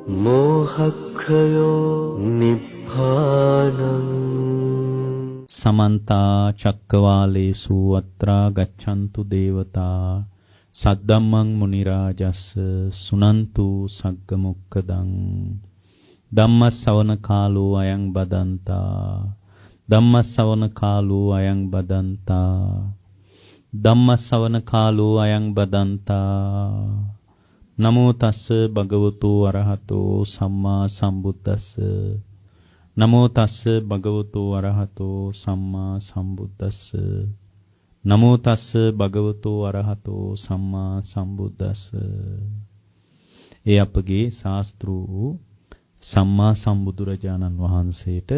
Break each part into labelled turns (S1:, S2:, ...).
S1: මෝහක්ඛයෝ නිබ්බානං
S2: සමන්ත චක්කවාලේසු අත්‍රා ගච්ඡන්තු දේවතා සද්දම්මං මුනි රාජස්ස සුනන්තු සග්ග මොක්ඛදං ධම්මස්සවන කාලෝ අයං බදන්තා ධම්මස්සවන කාලෝ අයං බදන්තා ධම්මස්සවන කාලෝ අයං බදන්තා නමෝ තස්ස භගවතු අරහතෝ සම්මා සම්බුද්දස්ස නමෝ තස්ස භගවතු අරහතෝ සම්මා සම්බුද්දස්ස නමෝ තස්ස භගවතු අරහතෝ සම්මා සම්බුද්දස්ස. ඒ අපගේ ශාස්ත්‍රූ සම්මා සම්බුදුරජාණන් වහන්සේට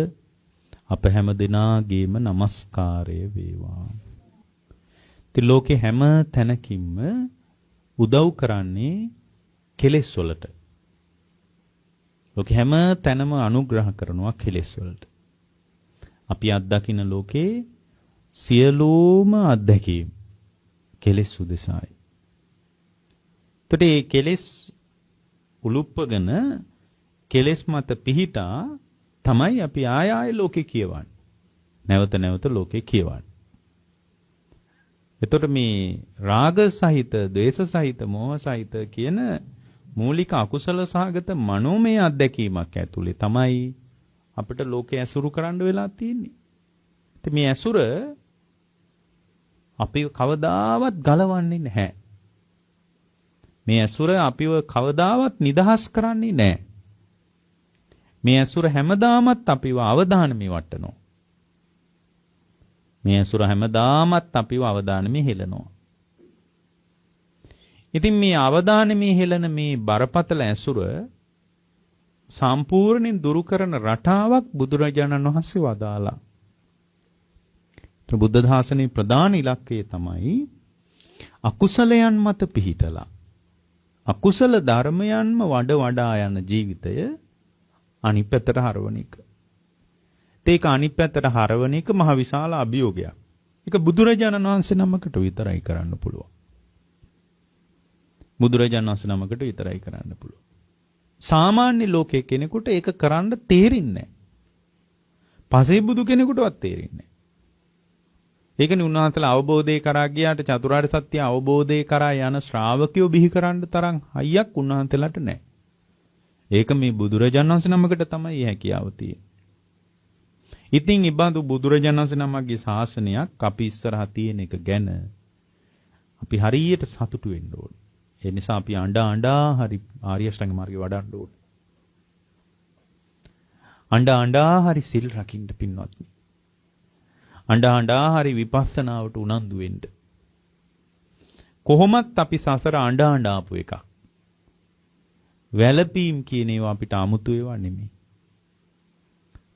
S2: අප හැම දිනාගේම নমස්කාරය වේවා. ඉතින් ලෝකේ හැම තැනකින්ම උදව් කරන්නේ කෙලෙස් වලට. ලෝකේ හැම තැනම අනුග්‍රහ කරනවා කෙලෙස් වලට. අපි අත්දකින්න ලෝකේ සියලුම අත්දැකීම් කෙලෙස් උදෙසායි. එතකොට මේ කෙලෙස් උලුප්පගෙන කෙලෙස් මත පිහිටා තමයි අපි ආය ආය ලෝකේ කියවන්නේ. නැවත නැවත ලෝකේ කියවන්නේ. එතකොට මේ රාග සහිත, ද්වේෂ සහිත, මෝහ සහිත කියන මූලික අකුසල සහගත මනෝමය අත්දැකීමක් ඇතුලේ තමයි අපිට ලෝකේ ඇසුරු කරන්න වෙලා තියෙන්නේ. ඉතින් මේ ඇසුර අපිව කවදාවත් ගලවන්නේ නැහැ. මේ ඇසුර අපිව කවදාවත් නිදහස් කරන්නේ නැහැ. මේ ඇසුර හැමදාමත් අපිව අවධානමේ වටනවා. මේ ඇසුර හැමදාමත් අපිව අවධානමේ හෙලනවා. ඉතින් මේ අවධානමේ හෙලන මේ බරපතල ඇසුර සම්පූර්ණයෙන් දුරු කරන රටාවක් බුදුරජාණන් වහන්සේ වදාලා. බුද්ධ ධාසනයේ ප්‍රධාන ඉලක්කය තමයි අකුසලයන් මත පිහිටලා අකුසල ධර්මයන්ම වඩා යන ජීවිතය අනිත් පැත්තට හරවන එක. ඒක අනිත් පැත්තට හරවන එක මහ විශාල අභියෝගයක්. ඒක බුදුරජාණන් වහන්සේ නමකට විතරයි කරන්න පුළුවන්. බුදුරජාණන් වහන්සේ නමකට විතරයි කරන්න පුළුවන්. සාමාන්‍ය ලෝකයේ කෙනෙකුට ඒක කරන්න තේරෙන්නේ නැහැ. පසේ බුදු කෙනෙකුටවත් තේරෙන්නේ නැහැ. ඒකනේ උන්වහන්සේලා අවබෝධය කරා ගියාට චතුරාර්ය සත්‍ය අවබෝධය කරා යන ශ්‍රාවකයෝ බිහි කරන්න තරම් හයියක් උන්වහන්සේලාට නැහැ. ඒක මේ බුදුරජාණන් වහන්සේ නමකට තමයි හැකියාව තියෙන්නේ. ඉතින් ඉබඳු බුදුරජාණන් වහන්සේ නමගේ ශාසනයක් අපි ඉස්සරහා තියෙන එක ගැන අපි හරියට සතුටු වෙන්න ඕනේ. ඒ නිසා අපි අඬා හරි ආර්ය අෂ්ටාංග මාර්ගේ වඩන්න ඕනේ. අඬා හරි සිල් රකින්න පින්වත්නි. අඬා හරි විපස්සනාවට උනන්දු වෙන්න. කොහොමත් අපි සසර අඬා ආපු එකක්. වැළපීම් කියන ඒවා අපිට 아무තු ඒවා නෙමෙයි.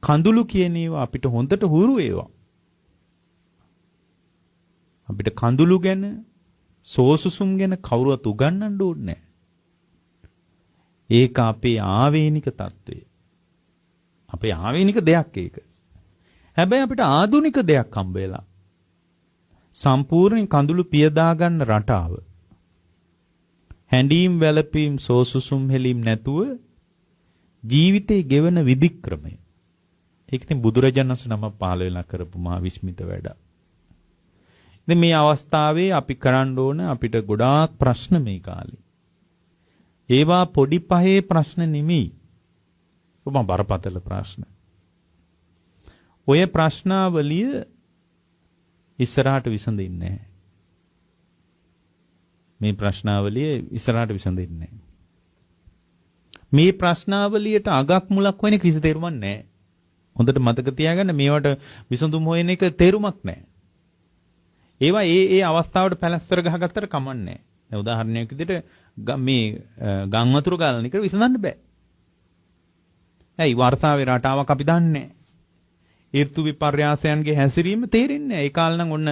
S2: කඳුළු කියන ඒවා අපිට හොඳට හුරු ඒවා. අපිට කඳුළු ගැන සෝසුසුම් ගැන කවුරුවත් උගන්වන්න ඕනේ නැහැ. ඒක අපේ ආවේනික తত্ত্বය. අපේ ආවේනික දෙයක් ඒක. හැබැයි අපිට ආධුනික දෙයක් හම්බ වෙලා. සම්පූර්ණ කඳුළු පියදා ගන්න රටාව. හැඬීම් වැළපීම් සෝසුසුම් හෙලීම් නැතුව ජීවිතේ ගෙවන විධික්‍රමය. ඒක ඉතින් බුදුරජාණන් වහන්සේ නම පහළ වෙලා කරපු මහා විස්මිත වැඩක්. ඉතින් මේ අවස්ථාවේ අපි කරන්න ඕන අපිට ගොඩාක් ප්‍රශ්න මේ කාලේ. ඒවා පොඩි පහේ ප්‍රශ්න නෙමෙයි. කොහොම බරපතල ප්‍රශ්න. ඔය ප්‍රශ්නාවලිය ඉස්සරහට විසඳෙන්නේ නැහැ. මේ ප්‍රශ්නාවලිය ඉස්සරහට විසඳෙන්නේ නැහැ. මේ ප්‍රශ්නාවලියට අගක් මුලක් වෙන කිසි තේරුමක් නැහැ. හොඳට මතක තියාගන්න මේවට විසඳුම් හොයන එක තේරුමක් නැහැ. ඒවා ඒ අවස්ථාවට පැලස්තර ගහගත්තට කමන්නේ නැහැ. දැන් උදාහරණයක් විදිහට මේ ගම් වතුර ගාලන එකට විසඳන්න බෑ. ඇයි වර්ෂාවේ රටාවක් අපි දන්නේ නැහැ. ඍතු විපර්යාසයන්ගේ හැසිරීම තේරෙන්නේ නැහැ. ඒ කාලේ නම් ඔන්න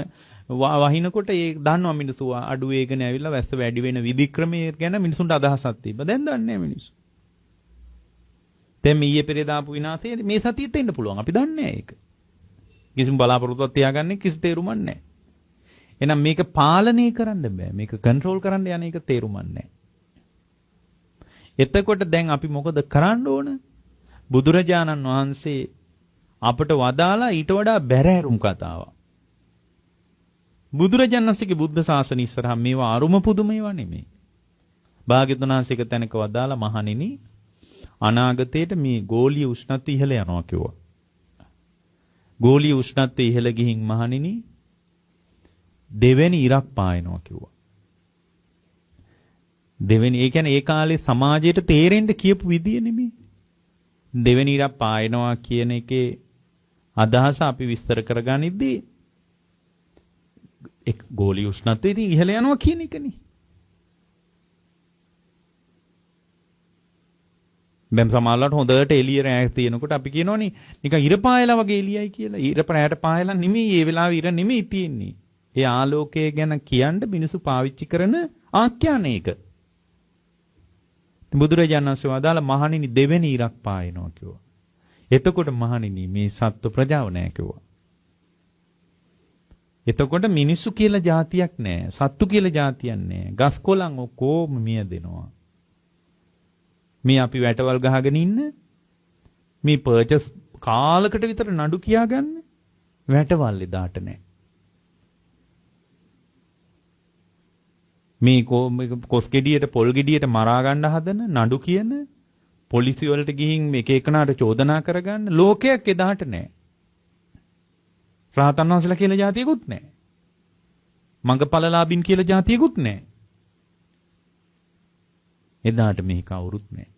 S2: වහිනකොට ඒ දන්නවා මිනිස්සු අඩු වේගන ඇවිල්ලා වැස්ස වැඩි වෙන විධික්‍රමයේ ගැන මිනිසුන්ට අදහසක් තිබ්බා. දැන් දන්නේ නැහැ මිනිස්සු. දැන් ඊයේ පෙරේද ආපු විනාශය මේ සතියෙත් එන්න පුළුවන්. අපි දන්නේ නැහැ ඒක. කිසිම බලාපොරොත්තුවක් තියාගන්නේ කිසි තේරුමක් නැහැ. එහෙනම් මේක පාලනය කරන්න බෑ. මේක කන්ට්‍රෝල් කරන්න යන එක තේරුමක් නැහැ. එතකොට දැන් අපි මොකද කරන්න ඕන? බුදුරජාණන් වහන්සේ අපට වදාලා ඊට වඩා බැරෑරුම් කතාවක්. බුදුරජාණන් වහන්සේගේ බුද්ධ ශාසනය ඉස්සරහා මේවා අරුම පුදුම ඒවා නෙමෙයි. භාග්‍යවතුන් වහන්සේක තැනක වදාලා මහණෙනි අනාගතයේට මේ ගෝලීය උෂ්ණත්වය ඉහළ යනවා කිව්වා. ගෝලීය උෂ්ණත්වය ඉහළ ගිහින් මහණෙනි දෙවෙනි ඉරක් පායනවා කිව්වා. දෙවෙනි ඒ කියන්නේ ඒ කාලේ සමාජයට තේරෙන්න කියපු විදිය නෙමෙයි. දෙවෙනි ඉරක් පායනවා කියන එකේ අදහස අපි විස්තර කරගනිද්දී එක් ගෝලීය උෂ්ණත්වය ඉතින් ඉහළ යනවා කියන එකනේ. දැන් සමහරවිට හොඳට එළිය රැයක් තියෙනකොට අපි කියනෝනේ නිකන් ඉර පායලා වගේ එළියයි කියලා. ඉර ප්‍රෑට පායලා නෙමෙයි ඒ වෙලාවේ ඉර නෙමෙයි තියෙන්නේ. ඒ ආලෝකය ගැන කියන්න මිනිසු පාවිච්චි කරන ආඛ්‍යානයක. බුදුරජාණන් වහන්සේ වදාළ මහණෙනි දෙවෙනි ඉරක් පායනවා කිව්වා. එතකොට මහණෙනි මේ සත්ව ප්‍රජාව නැහැ කිව්වා. එතකොට මිනිස්සු කියලා જાතියක් නැහැ. සත්තු කියලා જાතියක් නැහැ. ගස් කොළන් ඔක්කොම මිය දෙනවා. මේ අපි වැටවල් ගහගෙන ඉන්න මේ පර්චස් කාලකට විතර නඩු කියාගන්න වැටවල් එදාට නැහැ. මේ කොස් ගෙඩියට පොල් ගෙඩියට මරා ගන්න හදන නඩු කියන පොලිසිය වලට ගිහින් එක එකනාට චෝදනා කරගන්න ලෝකයක් එදාට නැහැ. රහතන් වහන්සේලා කියලා જાතියකුත් නැහැ. මඟපලලාභින් කියලා જાතියකුත් නැහැ. එදාට මේක කවුරුත් නැහැ.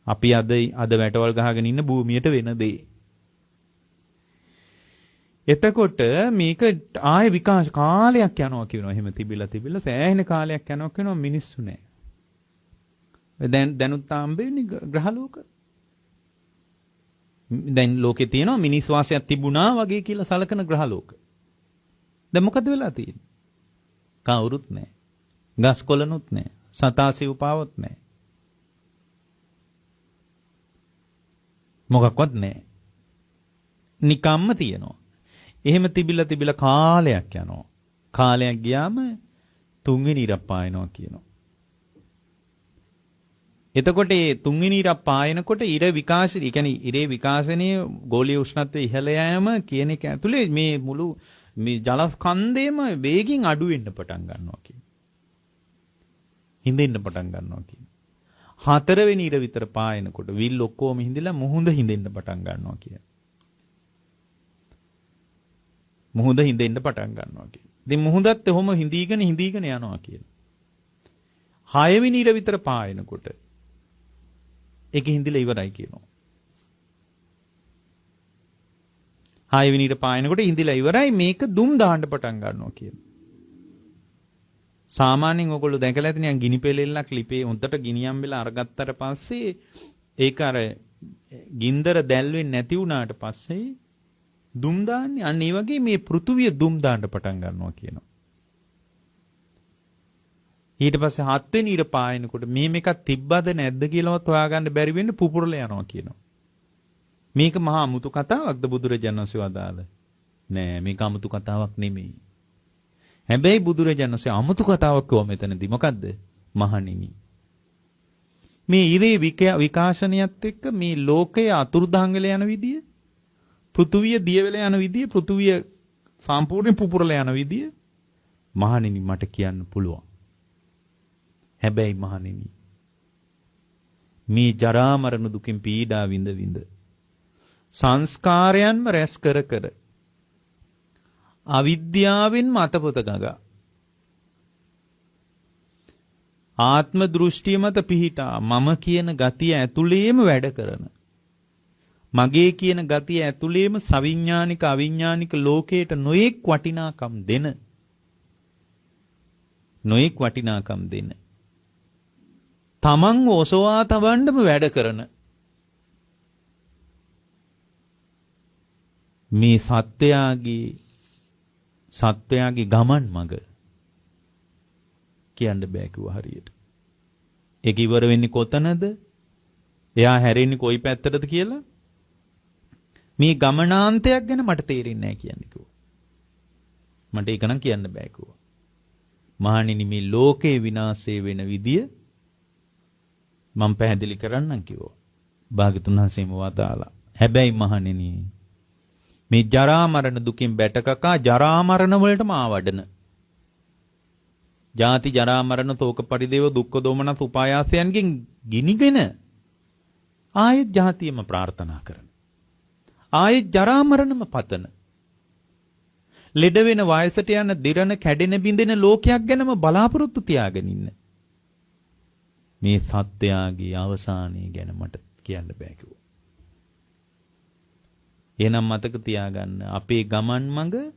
S2: අපි අද වැටවල් ගහගෙන ඉන්න භූමියට වෙන දේ. එතකොට මේක ආයේ විකාශ කාලයක් යනවා කියනවා. එහෙම තිබිලා සෑහෙන කාලයක් යනවා කියනවා මිනිස්සු නැහැ. දැනුත් හම්බෙන්නේ ග්‍රහලෝක. දැන් ලෝකේ තියෙනවා මිනිස් වාසයක් තිබුණා වගේ කියලා සලකන ග්‍රහලෝක. දැන් මොකද වෙලා තියෙන්නේ? කවුරුත් නැහැ. ගස් කොළනුත් නැහැ. සතා සිව්පාවොත් නැහැ. මොකක්වත් නැහැ. නිකම්ම තියෙනවා. එහෙම තිබිලා කාලයක් යනවා. කාලයක් ගියාම තුන්වෙනි ඉරක් පායනවා කියනවා. එතකොට මේ තුන්වෙනි ඉරක් පායනකොට ඉර විකාශය, ඒ කියන්නේ ඉරේ විකාශනයේ ගෝලීය උෂ්ණත්වය ඉහළ යෑම කියන එක ඇතුලේ මේ මුළු මේ ජල ස්කන්ධයම වේගින් අඩු වෙන්න පටන් ගන්නවා කියන. හිඳෙන්න පටන් ගන්නවා කියන. හතරවෙනි ඉර විතර පායනකොට විල් ඔක්කොම හිඳිලා මුහුද හිඳෙන්න පටන් ගන්නවා කියන. මුහුද හිඳෙන්න පටන් ගන්නවා කියන. ඉතින් මුහුදත් එහෙම හිඳීගෙන යනවා කියන. හයවෙනි ඉර විතර පායනකොට ඒක හිඳිලා ඉවරයි කියනවා. හයවෙනි ඉර පායනකොට හිඳිලා ඉවරයි මේක දුම් දාන්න පටන් ගන්නවා කියන. සාමාන්‍යයෙන් ඔයගොල්ලෝ දැකලා ඇතිනේ ගිනි පෙලෙල්ලක් ලිපේ උන්ටට ගිනියම් වෙලා අරගත්තට පස්සේ ඒක අර ගින්දර දැල් වෙන්නේ නැති වුණාට පස්සේ දුම් දාන්නේ. අන්න ඒ වගේ මේ පෘථුවිය දුම් දාන්න පටන් ගන්නවා කියනවා. ඊට පස්සේ හත්වෙනි ඉර පායනකොට මේ මේක තිබ්බද නැද්ද කියලාවත් හොයාගන්න බැරි වෙන්න පුපුරලා යනවා කියනවා. මේක මහා අමුතු කතාවක්ද බුදුරජාණන් වහන්සේ වදාළ? නෑ මේක අමුතු කතාවක් නෙමෙයි. හැබැයි බුදුරජාණන් වහන්සේ අමුතු කතාවක් කිව්වා මෙතනදී. මොකද්ද? මහණෙනි. මේ ඉරේ විකාශනයත් එක්ක මේ ලෝකයේ අතුරුදහන් වෙලා යන විදිය, පෘථුවිය දිය වෙලා යන විදිය, පෘථුවිය සම්පූර්ණ පුපුරලා යන විදිය මහණෙනි මට කියන්න පුළුවන්. හැබැයි මහණෙනි මේ ජරා මරණ දුකින් පීඩා විඳ සංස්කාරයන්ම රැස් කර අවිද්‍යාවෙන් මතපොත ගගා ආත්ම දෘෂ්ටිය මත පිහිටා මම කියන ගතිය ඇතුළේම වැඩ කරන, මගේ කියන ගතිය ඇතුළේම සවිඥානික අවිඥානික ලෝකයට නොයෙක් වටිනාකම් දෙන තමන් ඔසවා තබන්නම වැඩ කරන මේ සත්වයාගේ ගමන් මඟ කියන්න බෑ කිව්වා හරියට. ඒක ඉවර වෙන්නේ කොතනද? එයා හැරෙන්නේ කොයි පැත්තටද කියලා මේ ගමනාන්තයක් ගැන මට තේරෙන්නේ නැහැ කියන්නේ කිව්වා. මට ඒක නම් කියන්න බෑ කිව්වා. මහණෙනි මේ ලෝකේ විනාශය වෙන විදිය මම පැහැදිලි කරන්නම් කිව්වා. භාග්‍යතුන් වහන්සේම වදාලා. හැබැයි මහණෙනි මේ ජරා මරණ දුකින් බැටකකා ජරා මරණ වලටම ආවඩන. ජාති ජරා මරණ තෝක පරිදේව දුක්ඛ දෝමනස් උපායාසයන්ගෙන් ගිනිගෙන ආයෙත් ජාතියම ප්‍රාර්ථනා කරන. ආයෙත් ජරා මරණම පතන. ලෙඩ වෙන වයසට යන දිරණ කැඩෙන බිඳෙන ලෝකයක් ගැනම බලාපොරොත්තු තියාගෙන ඉන්න. මේ සත්‍යයගේ අවසානය ගැන මට කියන්න බෑ කිව්වා. එහෙනම් මතක තියාගන්න අපේ ගමන් මඟ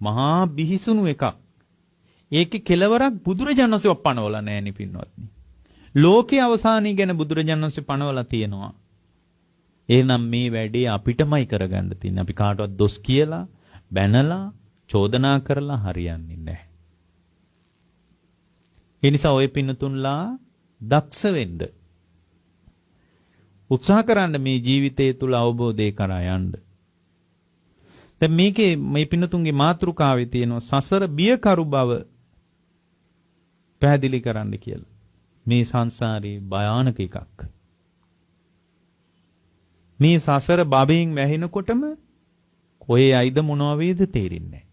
S2: මහා බිහිසුණු එකක්. ඒකේ කෙලවරක් බුදුරජාණන් වහන්සේ පනවලා නැහැ නේ පින්වත්නි. ලෝකයේ අවසානය ගැන බුදුරජාණන් වහන්සේ පනවලා තියෙනවා. එහෙනම් මේ වැඩේ අපිටමයි කරගන්න තියෙන්නේ. අපි කාටවත් දොස් කියලා, බැනලා, චෝදනා කරලා හරියන්නේ නැහැ. ඒ නිසා ඔය පින්නතුන්ලා දක්ෂ වෙන්න. උත්සාහ කරන්න මේ ජීවිතය තුල අවබෝධය කරා යන්න. දැන් මේකේ මේ පින්නතුන්ගේ මාතෘකාවේ තියෙන සසර බියකරු බව පැහැදිලි කරන්න කියලා. මේ සංසාරේ භයානක එකක්. මේ සසර බබෙන් වැහෙනකොටම කොහේ යයිද මොනවා වේද තේරෙන්නේ නැහැ.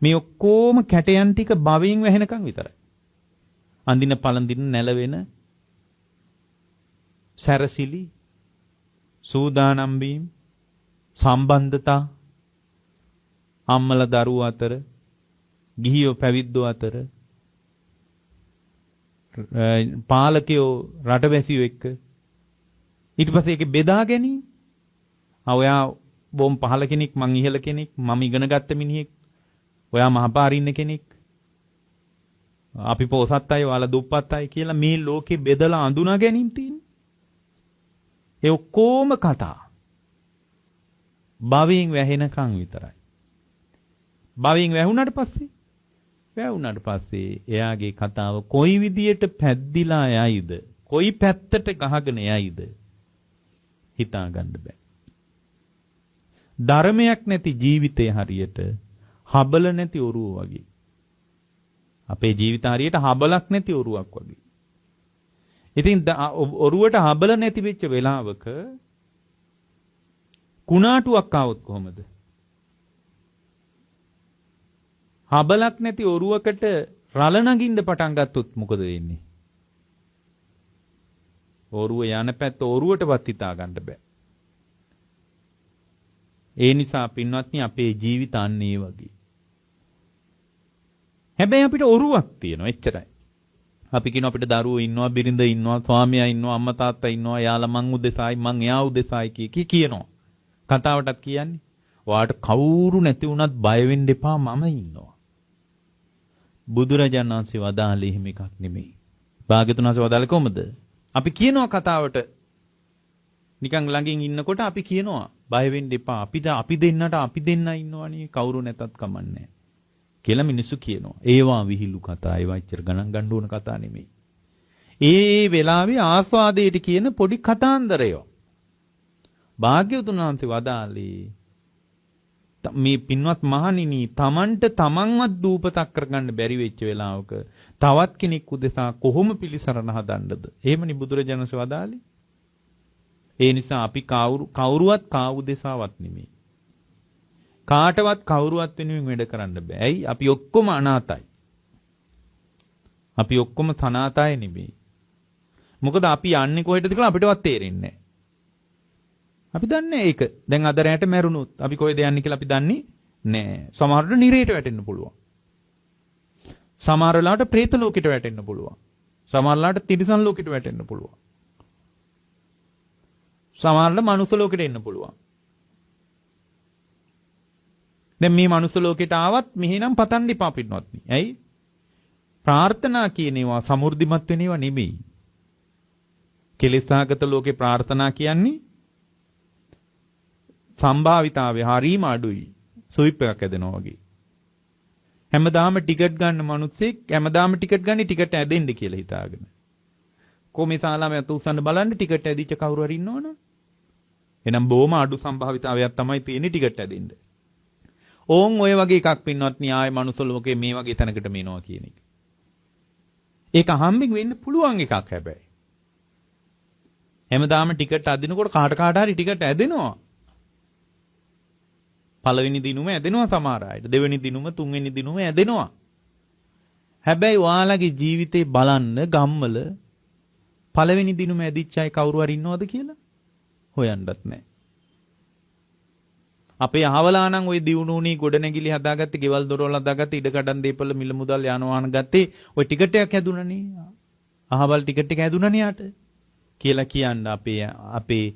S2: මේ ඔක්කොම කැටයන් ටික බබෙන් වැහෙනකන් විතරයි. අඳින පළඳින නැලවෙන සැරසිලි සූදානම් වීම සම්බන්ධතා අම්මලා දරුවෝ අතර ගිහියෝ පැවිද්දෝ අතර පාලකයෝ රටවැසියෝ එක්ක ඊට පස්සේ ඒකේ බෙදා ගැනීම. ඔයා බොම් පහල කෙනෙක් මං ඉහළ කෙනෙක් මම ඉගෙන ගත්ත මිනිහෙක් ඔයා මහපාරේ ඉන්න කෙනෙක් අපි පොසත් අය ඔයාලා දුප්පත් අය කියලා මේ ලෝකේ බෙදලා අඳුනා ගැනීම තියෙන. ඒ ඔක්කොම කතා භවයෙන් වැහෙනකන් විතරයි. භවයෙන් වැහුණාට පස්සේ එයාගේ කතාව කොයි විදියට පැද්දිලා යයිද කොයි පැත්තට ගහගෙන යයිද හිතා ගන්න බෑ. ධර්මයක් නැති ජීවිතය හරියට හබල නැති ඔරුව වගේ. අපේ ජීවිත හරියට හබලක් නැති ඔරුවක් වගේ. ඉතින් ඔරුවට හබල නැති වෙච්ච වෙලාවක කුණාටුවක් ආවොත් කොහමද? හබලක් නැති ඔරුවකට රළ නගින්න පටන් ගත්තොත් මොකද වෙන්නේ? ඔරුව යන පැත්ත ඔරුවටවත් හිතා ගන්න බෑ. ඒ නිසා පින්වත්නි අපේ ජීවිත අන්න ඒ වගේ. හැබැයි අපිට ඔරුවක් තියෙනවා එච්චරයි. අපි කියන අපිට දරුවෝ ඉන්නවා, බිරිඳ ඉන්නවා, ස්වාමියා ඉන්නවා, අම්මා තාත්තා ඉන්නවා, යාළුවා මං උදෙසායි මං එයා උදෙසායි කියනවා. කතාවටත් කියන්නේ ඔයාට කවුරු නැති වුණත් බය වෙන්න එපා මම ඉන්නවා. බුදුරජාණන් වහන්සේ වදාළේ එහෙම එකක් නෙමෙයි. භාග්‍යතුන් වහන්සේ වදාළේ කොහොමද? අපි කියනවා කතාවට නිකන් ළඟින් ඉන්නකොට අපි කියනවා බය වෙන්න එපා. අපි දෙන්න ඉන්නවනේ කවුරු නැතත් කමන්නේ කියලා මිනිස්සු කියනවා. ඒවා විහිළු කතා. ඒවා ඉච්චර ගණන් ගන්න ඕන කතා නෙමෙයි. ඒ වෙලාවේ ආස්වාදයට කියන පොඩි කතාන්දරය. භාග්‍යවතුන් වහන්සේ වදාළේ මේ පින්වත් මහණෙනි තමන්ට තමන්වත් දූපතක් කරගන්න බැරි වෙච්ච වෙලාවක තවත් කෙනෙක් උදෙසා කොහොම පිළිසරණ හදන්නද? එහෙමනි බුදුරජාණන් වහන්සේ වදාළේ. ඒ නිසා අපි කවුරුවත් කාවු දෙසාවත් නෙමෙයි. කාටවත් කවුරුවත් වෙනුවෙන් වැඩ කරන්න බෑ. ඇයි? අපි ඔක්කොම අනාතයි. අපි ඔක්කොම තනාතයි නෙමෙයි. මොකද අපි යන්නේ කොහෙටද කියලා අපිටවත් තේරෙන්නේ නැහැ. අපි දන්නේ ඒක. දැන් අද රැට මැරුණොත් අපි කොහෙද යන්නේ කියලා අපි දන්නේ නැහැ. සමහරවිට නිරේට වැටෙන්න පුළුවන්. සමහර වෙලාවට പ്രേත ලෝකෙට වැටෙන්න පුළුවන්. සමහර වෙලාවට තිරිසන් ලෝකෙට වැටෙන්න පුළුවන්. සමහරවිට මනුස්ස ලෝකෙට එන්න පුළුවන්. දැන් මේ මනුස්ස ලෝකෙට ආවත් මෙහෙනම් පතන්න එපා පිටනොත්නි. ඇයි? ප්‍රාර්ථනා කියන ඒවා සමෘද්ධිමත් වෙන ඒවා නෙමෙයි. කෙලෙසාගත ලෝකේ ප්‍රාර්ථනා කියන්නේ සම්භාවිතාවේ හරීම අඩුයි. සුවිප් එකක් ඇදෙනවා වගේ. හැමදාම ටිකට් ගන්න මිනිස්සෙක් හැමදාම ටිකට් ගන්නේ ටිකට් ඇදෙන්න කියලා හිතාගෙන. කොහොමද සාලාම යතුස්සන්න බලන්න ටිකට් ඇදිච්ච කවුරු හරි ඉන්නවනේ. එහෙනම් බොහොම අඩු සම්භාවිතාවයක් තමයි තියෙන්නේ ටිකට් ඇදෙන්න. ඕන් ඔය වගේ එකක් පින්නවත් න්‍යාය මනුස්ස ලෝකේ මේ වගේ තැනකට මේනවා කියන එක. ඒක හම්බෙන් වෙන්න පුළුවන් එකක් හැබැයි. හැමදාම ටිකට් අදිනකොට කාට හරි ටිකට් ඇදෙනවා. පළවෙනි දිනුම ඇදෙනවා සමහර අයට. දෙවෙනි දිනුම, තුන්වෙනි දිනුම ඇදෙනවා. හැබැයි ඔයාලගේ ජීවිතේ බලන්න ගම්වල පළවෙනි දිනුම ඇදිච්ච අය කවුරු හරි ඉන්නවද කියලා හොයන්නත් නැහැ. අපේ අහවලා නම් ওই දිනුණුණී ගොඩනැගිලි හදාගත්තේ, ගෙවල් දොරවල් හදාගත්තේ, ඉඩ කඩන් දීපල මිල මුදල් යාන වාහන ගත්තේ ওই ටිකට් එකක් හැදුණනේ. අහවල් ටිකට් එක හැදුණනේ යාට කියලා කියන්න අපේ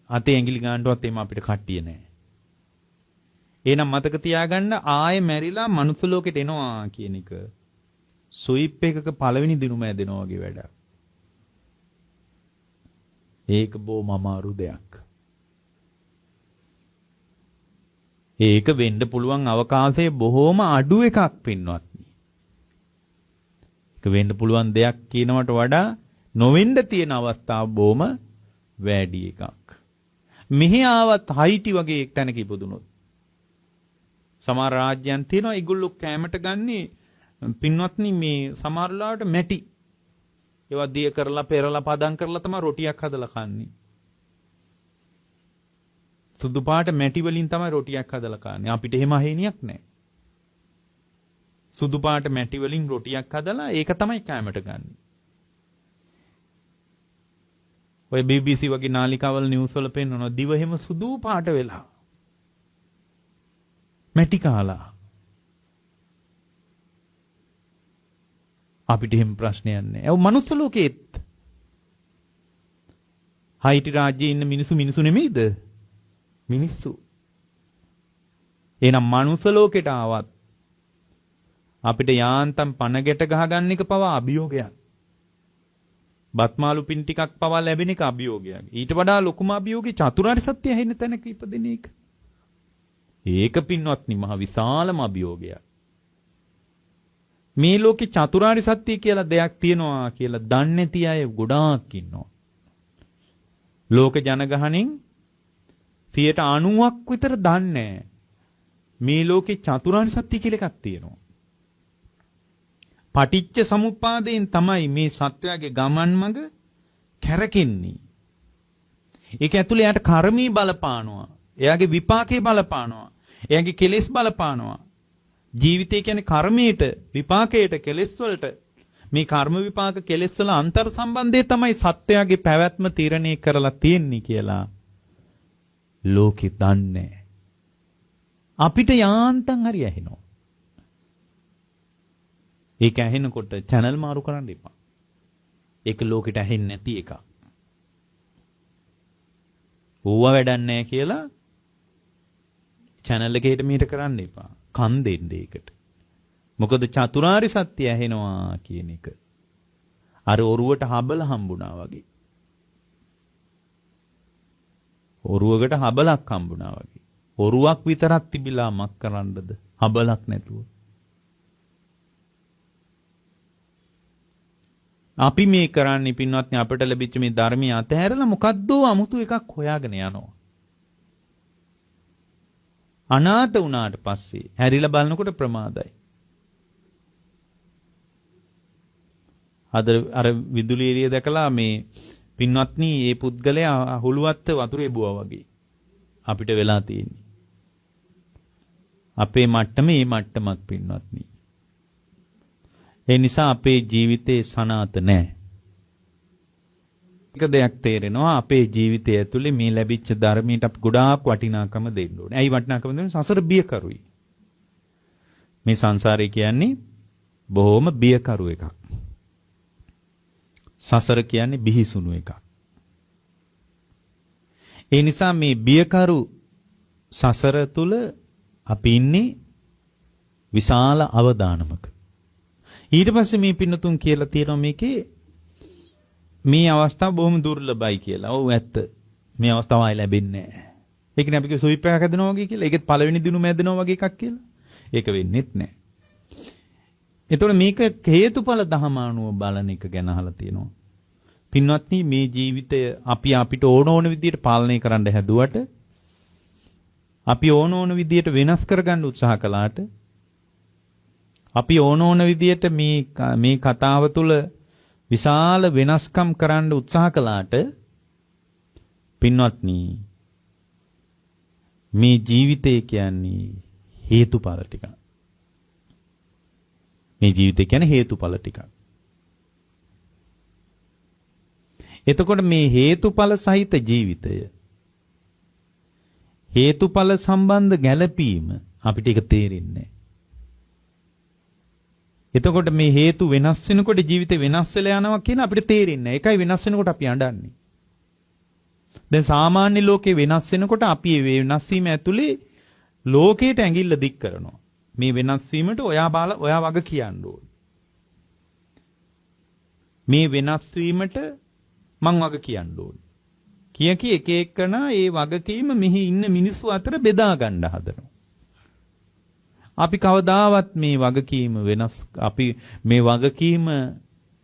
S2: අතේ ඇඟිලි ගන්නවත් එම අපිට කට්ටිය නැහැ. එහෙනම් මතක තියාගන්න ආයේ මැරිලා මනුස්ස ලෝකෙට එනවා කියන එක සුයිප් එකක පළවෙනි දිනුම ඇදෙනවා වගේ වැඩක්. ඒක බොහොම අමාරු දෙයක්. ඒක වෙන්න පුළුවන් අවකාශයේ බොහොම අඩු එකක් පින්වත්නි. ඒක වෙන්න පුළුවන් දෙයක් කියනවට වඩා නොවෙන්න තියෙන අවස්ථා බොහොම වැඩි එකක්. මෙහි ආවත් හයිටි වගේ එක් තැනක ඉපදුනොත් සමහර රාජ්‍යයන් තියෙනවා ඒගොල්ලෝ කැමට ගන්නේ පින්වත්නි මේ සමහර ලාවට මැටි. ඒවා දිය කරලා පෙරලා පදම් කරලා තමයි රොටියක් හදලා කන්නේ. සුදු පාට මැටි වලින් තමයි රොටියක් හදලා කන්නේ. අපිට එහෙම හේනියක් නැහැ. සුදු පාට මැටි වලින් රොටියක් හදලා ඒක තමයි කැමට ගන්න. ඔය BBC වගේ නාලිකාවල නිවුස් වල පෙන්නනවා දිව එහෙම සුදු පාට වෙලා. මැටි කාලා. අපිට එහෙම ප්‍රශ්නයක් නැහැ. ඒ මනුස්ස ලෝකෙත් හයිටි රාජ්‍යයේ ඉන්න මිනිස්සු නෙමෙයිද? මිනිස්සු. එහෙනම් මනුස්ස ලෝකෙට ආවත් අපිට යාන්තම් පණ ගැට ගහගන්න එක පවා අභියෝගයක්. බත්මාලු පින් ටිකක් පවා ලැබෙන එක අභියෝගයක්. ඊට වඩා ලොකුම අභියෝගේ චතුරාර්ය සත්‍ය ඇහෙන්න තැනක ඉපදෙන එක. ඒක පින්වත්නි මහ විශාලම අභියෝගයක්. මේ ලෝකේ චතුරාර්ය සත්‍ය කියලා දෙයක් තියෙනවා කියලා දන්නේ නැති අය ගොඩාක් ඉන්නවා. ලෝක ජනගහණයෙන් 90% විතර දන්නේ මේ ලෝකේ චතුරාර්ය සත්‍ය කියලා එකක් තියෙනවා. පටිච්ච සමුප්පාදයෙන් තමයි මේ සත්‍යයේ ගමන් මඟ කැරකෙන්නේ. ඒක ඇතුලේ යාට කර්මී බලපානවා. එයාගේ විපාකේ බලපානවා. එයාගේ කෙලෙස් බලපානවා. ජීවිතය කියන්නේ කර්මයට, විපාකයට, කෙලෙස් වලට. මේ කර්ම විපාක කෙලෙස් වල අන්තර් සම්බන්ධය තමයි සත්‍යයේ පැවැත්ම තීරණය කරලා තියෙන්නේ කියලා ලෝකෙ දන්නේ. අපිට යාන්තම් හරි ඇහෙනවා. ඒක ඇහෙනකොට channel මාරු කරන්න එපා. ඒක ලෝකෙට ඇහෙන්නේ නැති එකක්. ඕවා වැඩක් නැහැ කියලා channel එකේට මීට කරන්න එපා. කන් දෙන්න ඒකට. මොකද චතුරාර්ය සත්‍ය ඇහෙනවා කියන එක අර ඔරුවට හබල හම්බුණා වගේ. ඔරුවකට හබලක් හම්බුණා වගේ. ඔරුවක් විතරක් තිබිලා මක් කරන්නද? හබලක් නැතුව. අපි මේ කරන්නේ පින්වත්නි අපිට ලැබිච්ච මේ ධර්මය අතහැරලා මොකද්ද 아무තු එකක් හොයාගෙන යනවා. අනාථ වුණාට පස්සේ හැරිලා බලනකොට ප්‍රමාදයි. අර විදුලි එළිය දැකලා මේ පින්වත්නි මේ පුද්ගලයා හුලුවත් වතුරේ බුවා වගේ අපිට වෙලා තියෙන්නේ. අපේ මට්ටමේ මේ මට්ටමක් පින්වත්නි. ඒ නිසා අපේ ජීවිතේ සනාත නැහැ. එක දෙයක් තේරෙනවා අපේ ජීවිතය ඇතුලේ මේ ලැබිච්ච ධර්මයට අපි ගොඩාක් වටිනාකම දෙන්න ඕනේ. ඇයි වටිනාකම දෙන්නේ? සසර බියකරුයි. මේ සංසාරේ කියන්නේ බොහොම බියකරු එකක්. සසර කියන්නේ බිහිසුණු එකක්. ඒ නිසා මේ බියකරු සසර තුල අපි ඉන්නේ විශාල අවදානමක. ඊට පස්සේ මේ පින්නතුන් කියලා තියෙනවා මේකේ මේ අවස්ථාව බොහොම දුර්ලභයි කියලා. ඔව් ඇත්ත. මේ අවස්ථාව ආයි ලැබෙන්නේ නැහැ. ඒ කියන්නේ අපි කිය සුවිප් එකක් හදනවා වගේ කියලා. ඒකෙත් පළවෙනි දිනුම හැදෙනවා වගේ එකක් කියලා. ඒක වෙන්නේත් නැහැ. එතකොට මේක හේතුඵල දහමානුව බලන එක ගැන අහලා තියෙනවා. පින්වත්නි මේ ජීවිතය අපි අපිට ඕන විදියට පාලනය කරන්න හැදුවට අපි ඕන විදියට වෙනස් කරගන්න උත්සාහ කළාට අපි ඕන විදියට මේ කතාව තුළ විශාල වෙනස්කම් කරන්න උත්සාහ කළාට පින්වත්නි මේ ජීවිතය කියන්නේ හේතුඵල ටිකක්. මේ ජීවිතය කියන්නේ හේතුඵල ටිකක්. එතකොට මේ හේතුඵල සහිත ජීවිතය හේතුඵල සම්බන්ධ ගැළපීම අපිට ඒක තේරෙන්නේ නැහැ. එතකොට මේ හේතු වෙනස් වෙනකොට ජීවිතේ වෙනස් වෙලා යනවා කියන අපිට තේරෙන්නේ නැහැ. ඒකයි වෙනස් වෙනකොට අපි අඬන්නේ. දැන් සාමාන්‍ය ලෝකේ වෙනස් වෙනකොට අපි ඒ වෙනස් වීම ඇතුලේ ලෝකයට ඇඟිල්ල දික් කරනවා. මේ වෙනස් වීමට ඔයා වග කියන්න ඕන. මේ වෙනස් වීමට මං වග කියන්න ඕන. කිය එක එකනා ඒ වගකීම මෙහි ඉන්න මිනිස්සු අතර බෙදා ගන්න හදනවා. අපි කවදාවත් මේ වගකීම අපි මේ වගකීම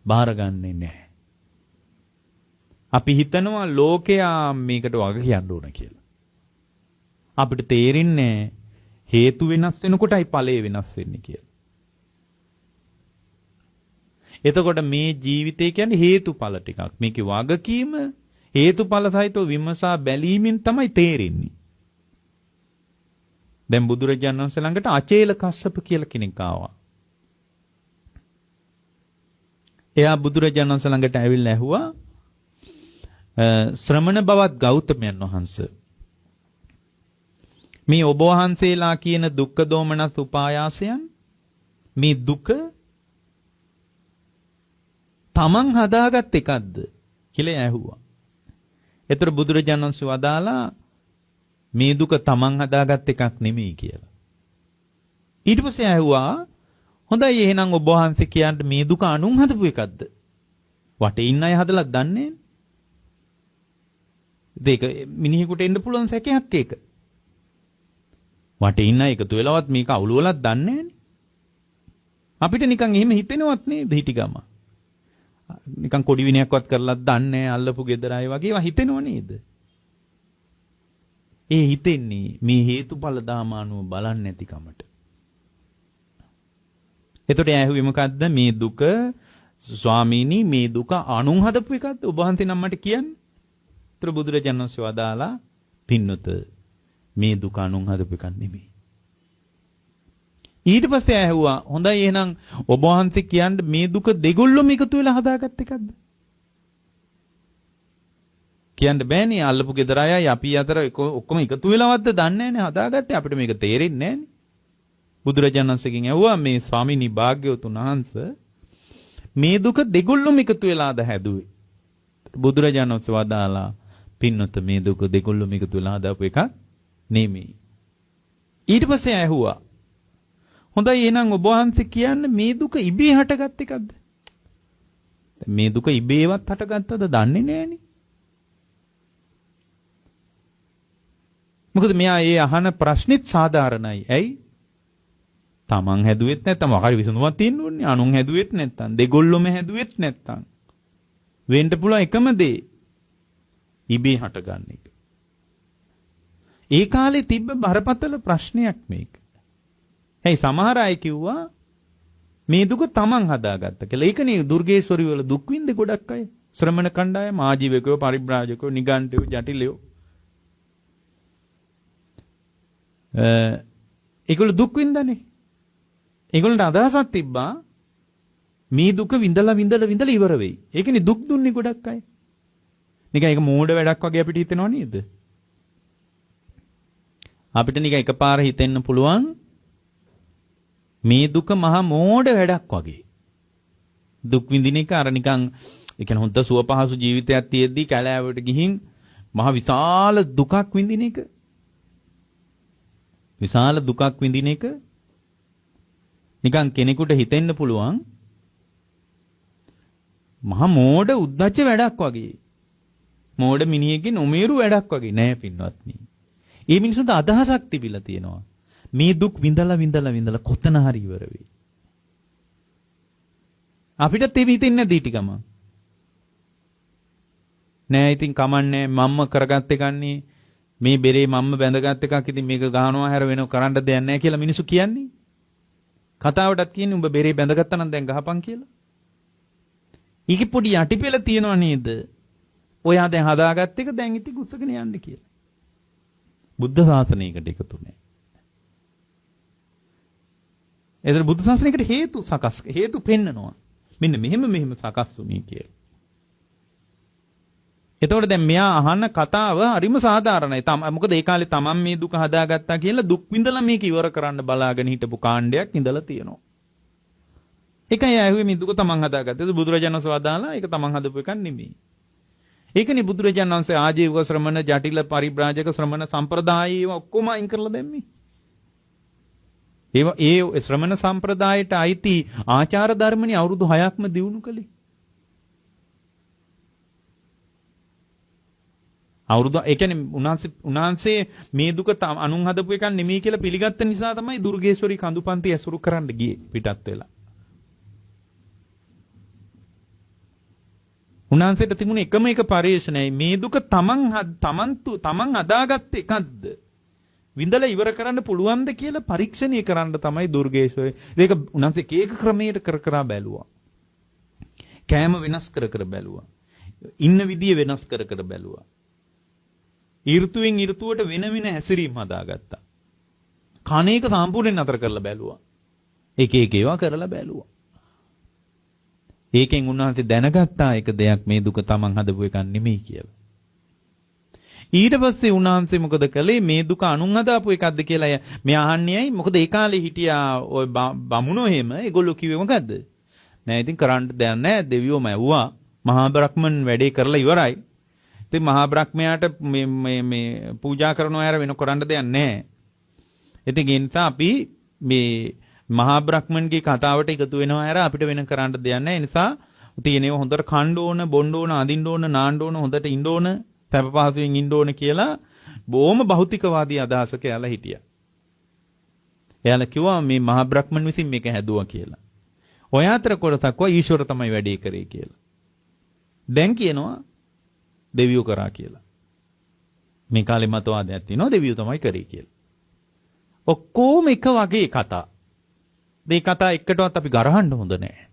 S2: බාරගන්නේ නැහැ. අපි හිතනවා ලෝකයා මේකට වග කියන්න ඕන කියලා. අපිට තේරෙන්නේ හේතු වෙනස් වෙනකොටයි ඵලය වෙනස් වෙන්නේ කියලා. එතකොට මේ ජීවිතය කියන්නේ හේතුඵල ටිකක්. මේකේ වගකීම හේතුඵල සහිතව විමසා බැලීමෙන් තමයි තේරෙන්නේ. දැන් බුදුරජාණන් වහන්සේ ළඟට අචේල කස්සප කියලා කෙනෙක් ආවා. එයා බුදුරජාණන් වහන්සේ ළඟට ඇවිල්ලා ඇහුවා ශ්‍රමණ බවත් ගෞතමයන් වහන්සේ මේ ඔබ වහන්සේලා කියන දුක්ඛ දෝමනස් උපායාසයන් මේ දුක තමන් හදාගත් එකක්ද කියලා ඇහුවා. ඒතර බුදුරජාණන් වහන්සේ වදාලා මේ දුක තමන් හදාගත් එකක් නෙමෙයි කියලා. ඊට පස්සේ ඇහුවා හොඳයි එහෙනම් ඔබ වහන්සේ කියන්නේ මේ දුක අනුන් හදපු එකක්ද? වටේ ඉන්න අය හදලා දන්නේ නැහැ. දෙක මිනිහෙකුට එන්න පුළුවන් සැකයක් ඒක. වටේ ඉන්න අය එකතු වෙලවත් මේක අවුලවලත් දන්නේ නැහනේ. අපිට නිකන් එහෙම හිතෙනවත් නේද හිටි ගම. නිකන් කොඩි විනයක්වත් කරලත් දන්නේ නැහැ අල්ලපු ගෙදර අය වගේ ඒවා හිතෙනව නේද? ඒ හිතෙන්නේ මේ හේතුඵල දාමානුව බලන්නේ නැති කමට. එතකොට ඇහුවේ මොකද්ද මේ දුක ස්වාමීනි මේ දුක අනුන් හදපු එකක්ද ඔබ වහන්සේ නම් මට කියන්නේ? ඒතර බුදුරජාණන් වහන්සේ වදාලා පින්නත මේ දුක අනුන් හදපු එකක් නෙමෙයි. ඊට පස්සේ ඇහුවා හොඳයි එහෙනම් ඔබ වහන්සේ කියන්නේ මේ දුක දෙගොල්ලොම එකතු වෙලා හදාගත්ත එකක්ද? කියන්න බෑනේ අල්ලපු ගෙදර අයයි අපි අතර ඔක්කොම එකතු වෙලාවද්ද දන්නේ නැහනේ හදාගත්තේ අපිට මේක තේරෙන්නේ නැහනේ. බුදුරජාණන් වහන්සේගෙන් ඇහුවා මේ ස්වාමීනි භාග්‍යවතුන් වහන්සේ මේ දුක දෙගොල්ලොම එකතු වෙලාද හැදුවේ? බුදුරජාණන් වහන්සේ වදාලා පින්නත මේ දුක දෙගොල්ලොම එකතු වෙලා හදාපු එකක් නෙමෙයි. ඊට පස්සේ ඇහුවා හොඳයි එහෙනම් ඔබ වහන්සේ කියන්නේ මේ දුක ඉබේ හටගත් එකක්ද? මේ දුක ඉබේවත් හටගත්තද දන්නේ නැහනේ. මොකද මෙයා ඒ අහන ප්‍රශ්නෙත් සාධාරණයි. ඇයි? තමන් හැදුවෙත් නැත්නම් මොකරි විසඳුමක් තියෙන්න ඕනේ. අනුන් හැදුවෙත් නැත්නම් දෙගොල්ලොම හැදුවෙත් නැත්නම් වෙන්න පුළුවන් එකම දේ ඉබේ හටගන්න එක. ඒ කාලේ තිබ්බ බරපතල ප්‍රශ්නයක් මේක. ඇයි සමහර අය කිව්වා මේ දුක තමන් හදාගත්ත කියලා. ඒකනේ දුර්ගේශ්වරි වල දුක් විඳේ ගොඩක් අය. ශ්‍රමණ කණ්ඩායම, ආජීවකයෝ, පරිබ්‍රාජකයෝ, නිගණ්ඨයෝ, ජටිලයෝ. ඒගොල්ලෝ දුක් විඳන්නේ. ඒගොල්ලන්ට අදහසක් තිබ්බා මේ දුක විඳලා ඉවර වෙයි. ඒකනේ දුක් දුන්නේ ගොඩක් අය. නිකන් ඒක මෝඩ වැඩක් වගේ අපිට හිතෙනව නේද? අපිට නිකන් එකපාර හිතෙන්න පුළුවන් මේ දුක මහා මෝඩ වැඩක් වගේ. දුක් විඳින එක අර නිකන් ඒ කියන්නේ හොඳ සුව පහසු ජීවිතයක් තියෙද්දි කැලෑවට ගිහින් මහා විශාල දුකක් විඳින එක. විශාල දුකක් විඳින එක නිකන් කෙනෙකුට හිතෙන්න පුළුවන් මහා මෝඩ උද්දච්ච වැඩක් වගේ. මෝඩ මිනිහෙක්ගේ නොමේරු වැඩක් වගේ නෑ පින්වත්නි. ඒ මිනිසුන්ට අදහසක් තිබිලා තියෙනවා. මේ දුක් විඳලා කොතන හරි ඉවර වෙයි. අපිට තේ හිතෙන්නේ නැද්ද ඊට ගම? නෑ ඉතින් කමන්නේ මම්ම කරගත්ත එකන්නේ මේ බෙරේ මම්ම බැඳගත් එකක් ඉතින් මේක ගහනවා හැර වෙනව කරන්න දෙයක් නැහැ කියලා මිනිස්සු කියන්නේ. කතාවටත් කියන්නේ උඹ බෙරේ බැඳගත්තා නම් දැන් ගහපන් කියලා. ඊකේ පොඩි යටිපෙළ තියනවා නේද? ඔයා දැන් හදාගත්ත එක දැන් ඉතින් උත්සගෙන යන්න කියලා. බුද්ධ ශාසනයකට එකතු නැහැ. එතන බුද්ධ ශාසනයකට හේතු පෙන්නනවා. මෙන්න මෙහෙම සකස් වුණේ කියලා. එතකොට දැන් මෙයා අහන කතාව හරිම සාධාරණයි. මොකද ඒ කාලේ තමන් මේ දුක හදාගත්තා කියලා දුක් විඳලා මේක ඉවර කරන්න බලාගෙන හිටපු කාණ්ඩයක් ඉඳලා තියෙනවා. ඒකයි ඇහුවේ මේ දුක තමන් හදාගත්තේ. බුදුරජාණන් වහන්සේ වදාලා ඒක තමන් හදපු එකක් නෙමෙයි. ඒකනේ බුදුරජාණන් වහන්සේ ආජීවක ශ්‍රමණ, ජටිල පරිබ්‍රාජක ශ්‍රමණ සම්ප්‍රදාය ඔක්කොම අයින් කරලා දැම්මේ. ඒ ශ්‍රමණ සම්ප්‍රදායට අයිති ආචාර ධර්මනේ අවුරුදු 6ක්ම දිනු කළේ. ඒ කියන්නේ උන්වහන්සේ මේ දුක අනුන් හදපු එකක් නෙමෙයි කියලා පිළිගත්ත නිසා තමයි දුර්ගේශ්වරී කඳුපන්ති ඇසුරු කරන්න ගියේ පිටත් වෙලා. උන්වහන්සේට තිබුණ එකම එක පරිශ්‍රණයයි මේ දුක තමන් අදාගත් එකක්ද විඳලා ඉවර කරන්න පුළුවන්ද කියලා පරීක්ෂණය කරන්න තමයි දුර්ගේශ්වරී. ඒක උන්වහන්සේ ඒක ක්‍රමයට කර බැලුවා. කෑම වෙනස් කර බැලුවා. ඉන්න විදිය වෙනස් කර බැලුවා. ඍතුවෙන් ඍතුවට වෙන හැසිරීම හදාගත්තා. කණ එක සම්පූර්ණයෙන් නතර කරලා බැලුවා. එක ඒවා කරලා බැලුවා. ඒකෙන් උන්වහන්සේ දැනගත්තා එක දෙයක් මේ දුක තමන් හදපු එකක් නෙමෙයි කියලා. ඊට පස්සේ උන්වහන්සේ මොකද කළේ මේ දුක අනුන් හදාපු එකක්ද කියලා මෙයා අහන්නේයි. මොකද ඒ කාලේ හිටියා ඔය බමුණෝ එහෙම ඒගොල්ලෝ කිව්වේ මොකද්ද? නෑ ඉතින් කරන්න දෙයක් නෑ දෙවියෝම ඇව්වා. මහා බ්‍රහ්මන් වැඩේ කරලා ඉවරයි. ඉතින් මහා බ්‍රහ්මයාට මේ පූජා කරනවා හැර වෙන කරන්න දෙයක් නැහැ. ඉතින් ඒ නිසා අපි මේ මහා බ්‍රහ්මන්ගේ කතාවට එකතු වෙනවා හැර අපිට වෙන කරන්න දෙයක් නැහැ. ඒ නිසා තියෙනව හොඳට කන්න ඕන, බොන්න ඕන, අඳින්න ඕන, නාන්න ඕන, හොඳට ඉන්න ඕන, සැප පහසුවෙන් ඉන්න ඕන කියලා බොහොම භෞතිකවාදී අදහසක එයාලා හිටියා. එයාලා කිව්වා මේ මහා බ්‍රහ්මන් විසින් මේක හැදුවා කියලා. ඔය අතර කොටසක් ඊශ්වර තමයි වැඩේ කරේ කියලා. දැන් කියනවා දෙවියෝ කරා කියලා. මේ කාලේ මතවාදයක් තියෙනවා දෙවියෝ තමයි කරේ කියලා. ඔක්කොම එක වගේ කතා. මේ කතා එකටවත් අපි ගරහන්න හොඳ නැහැ.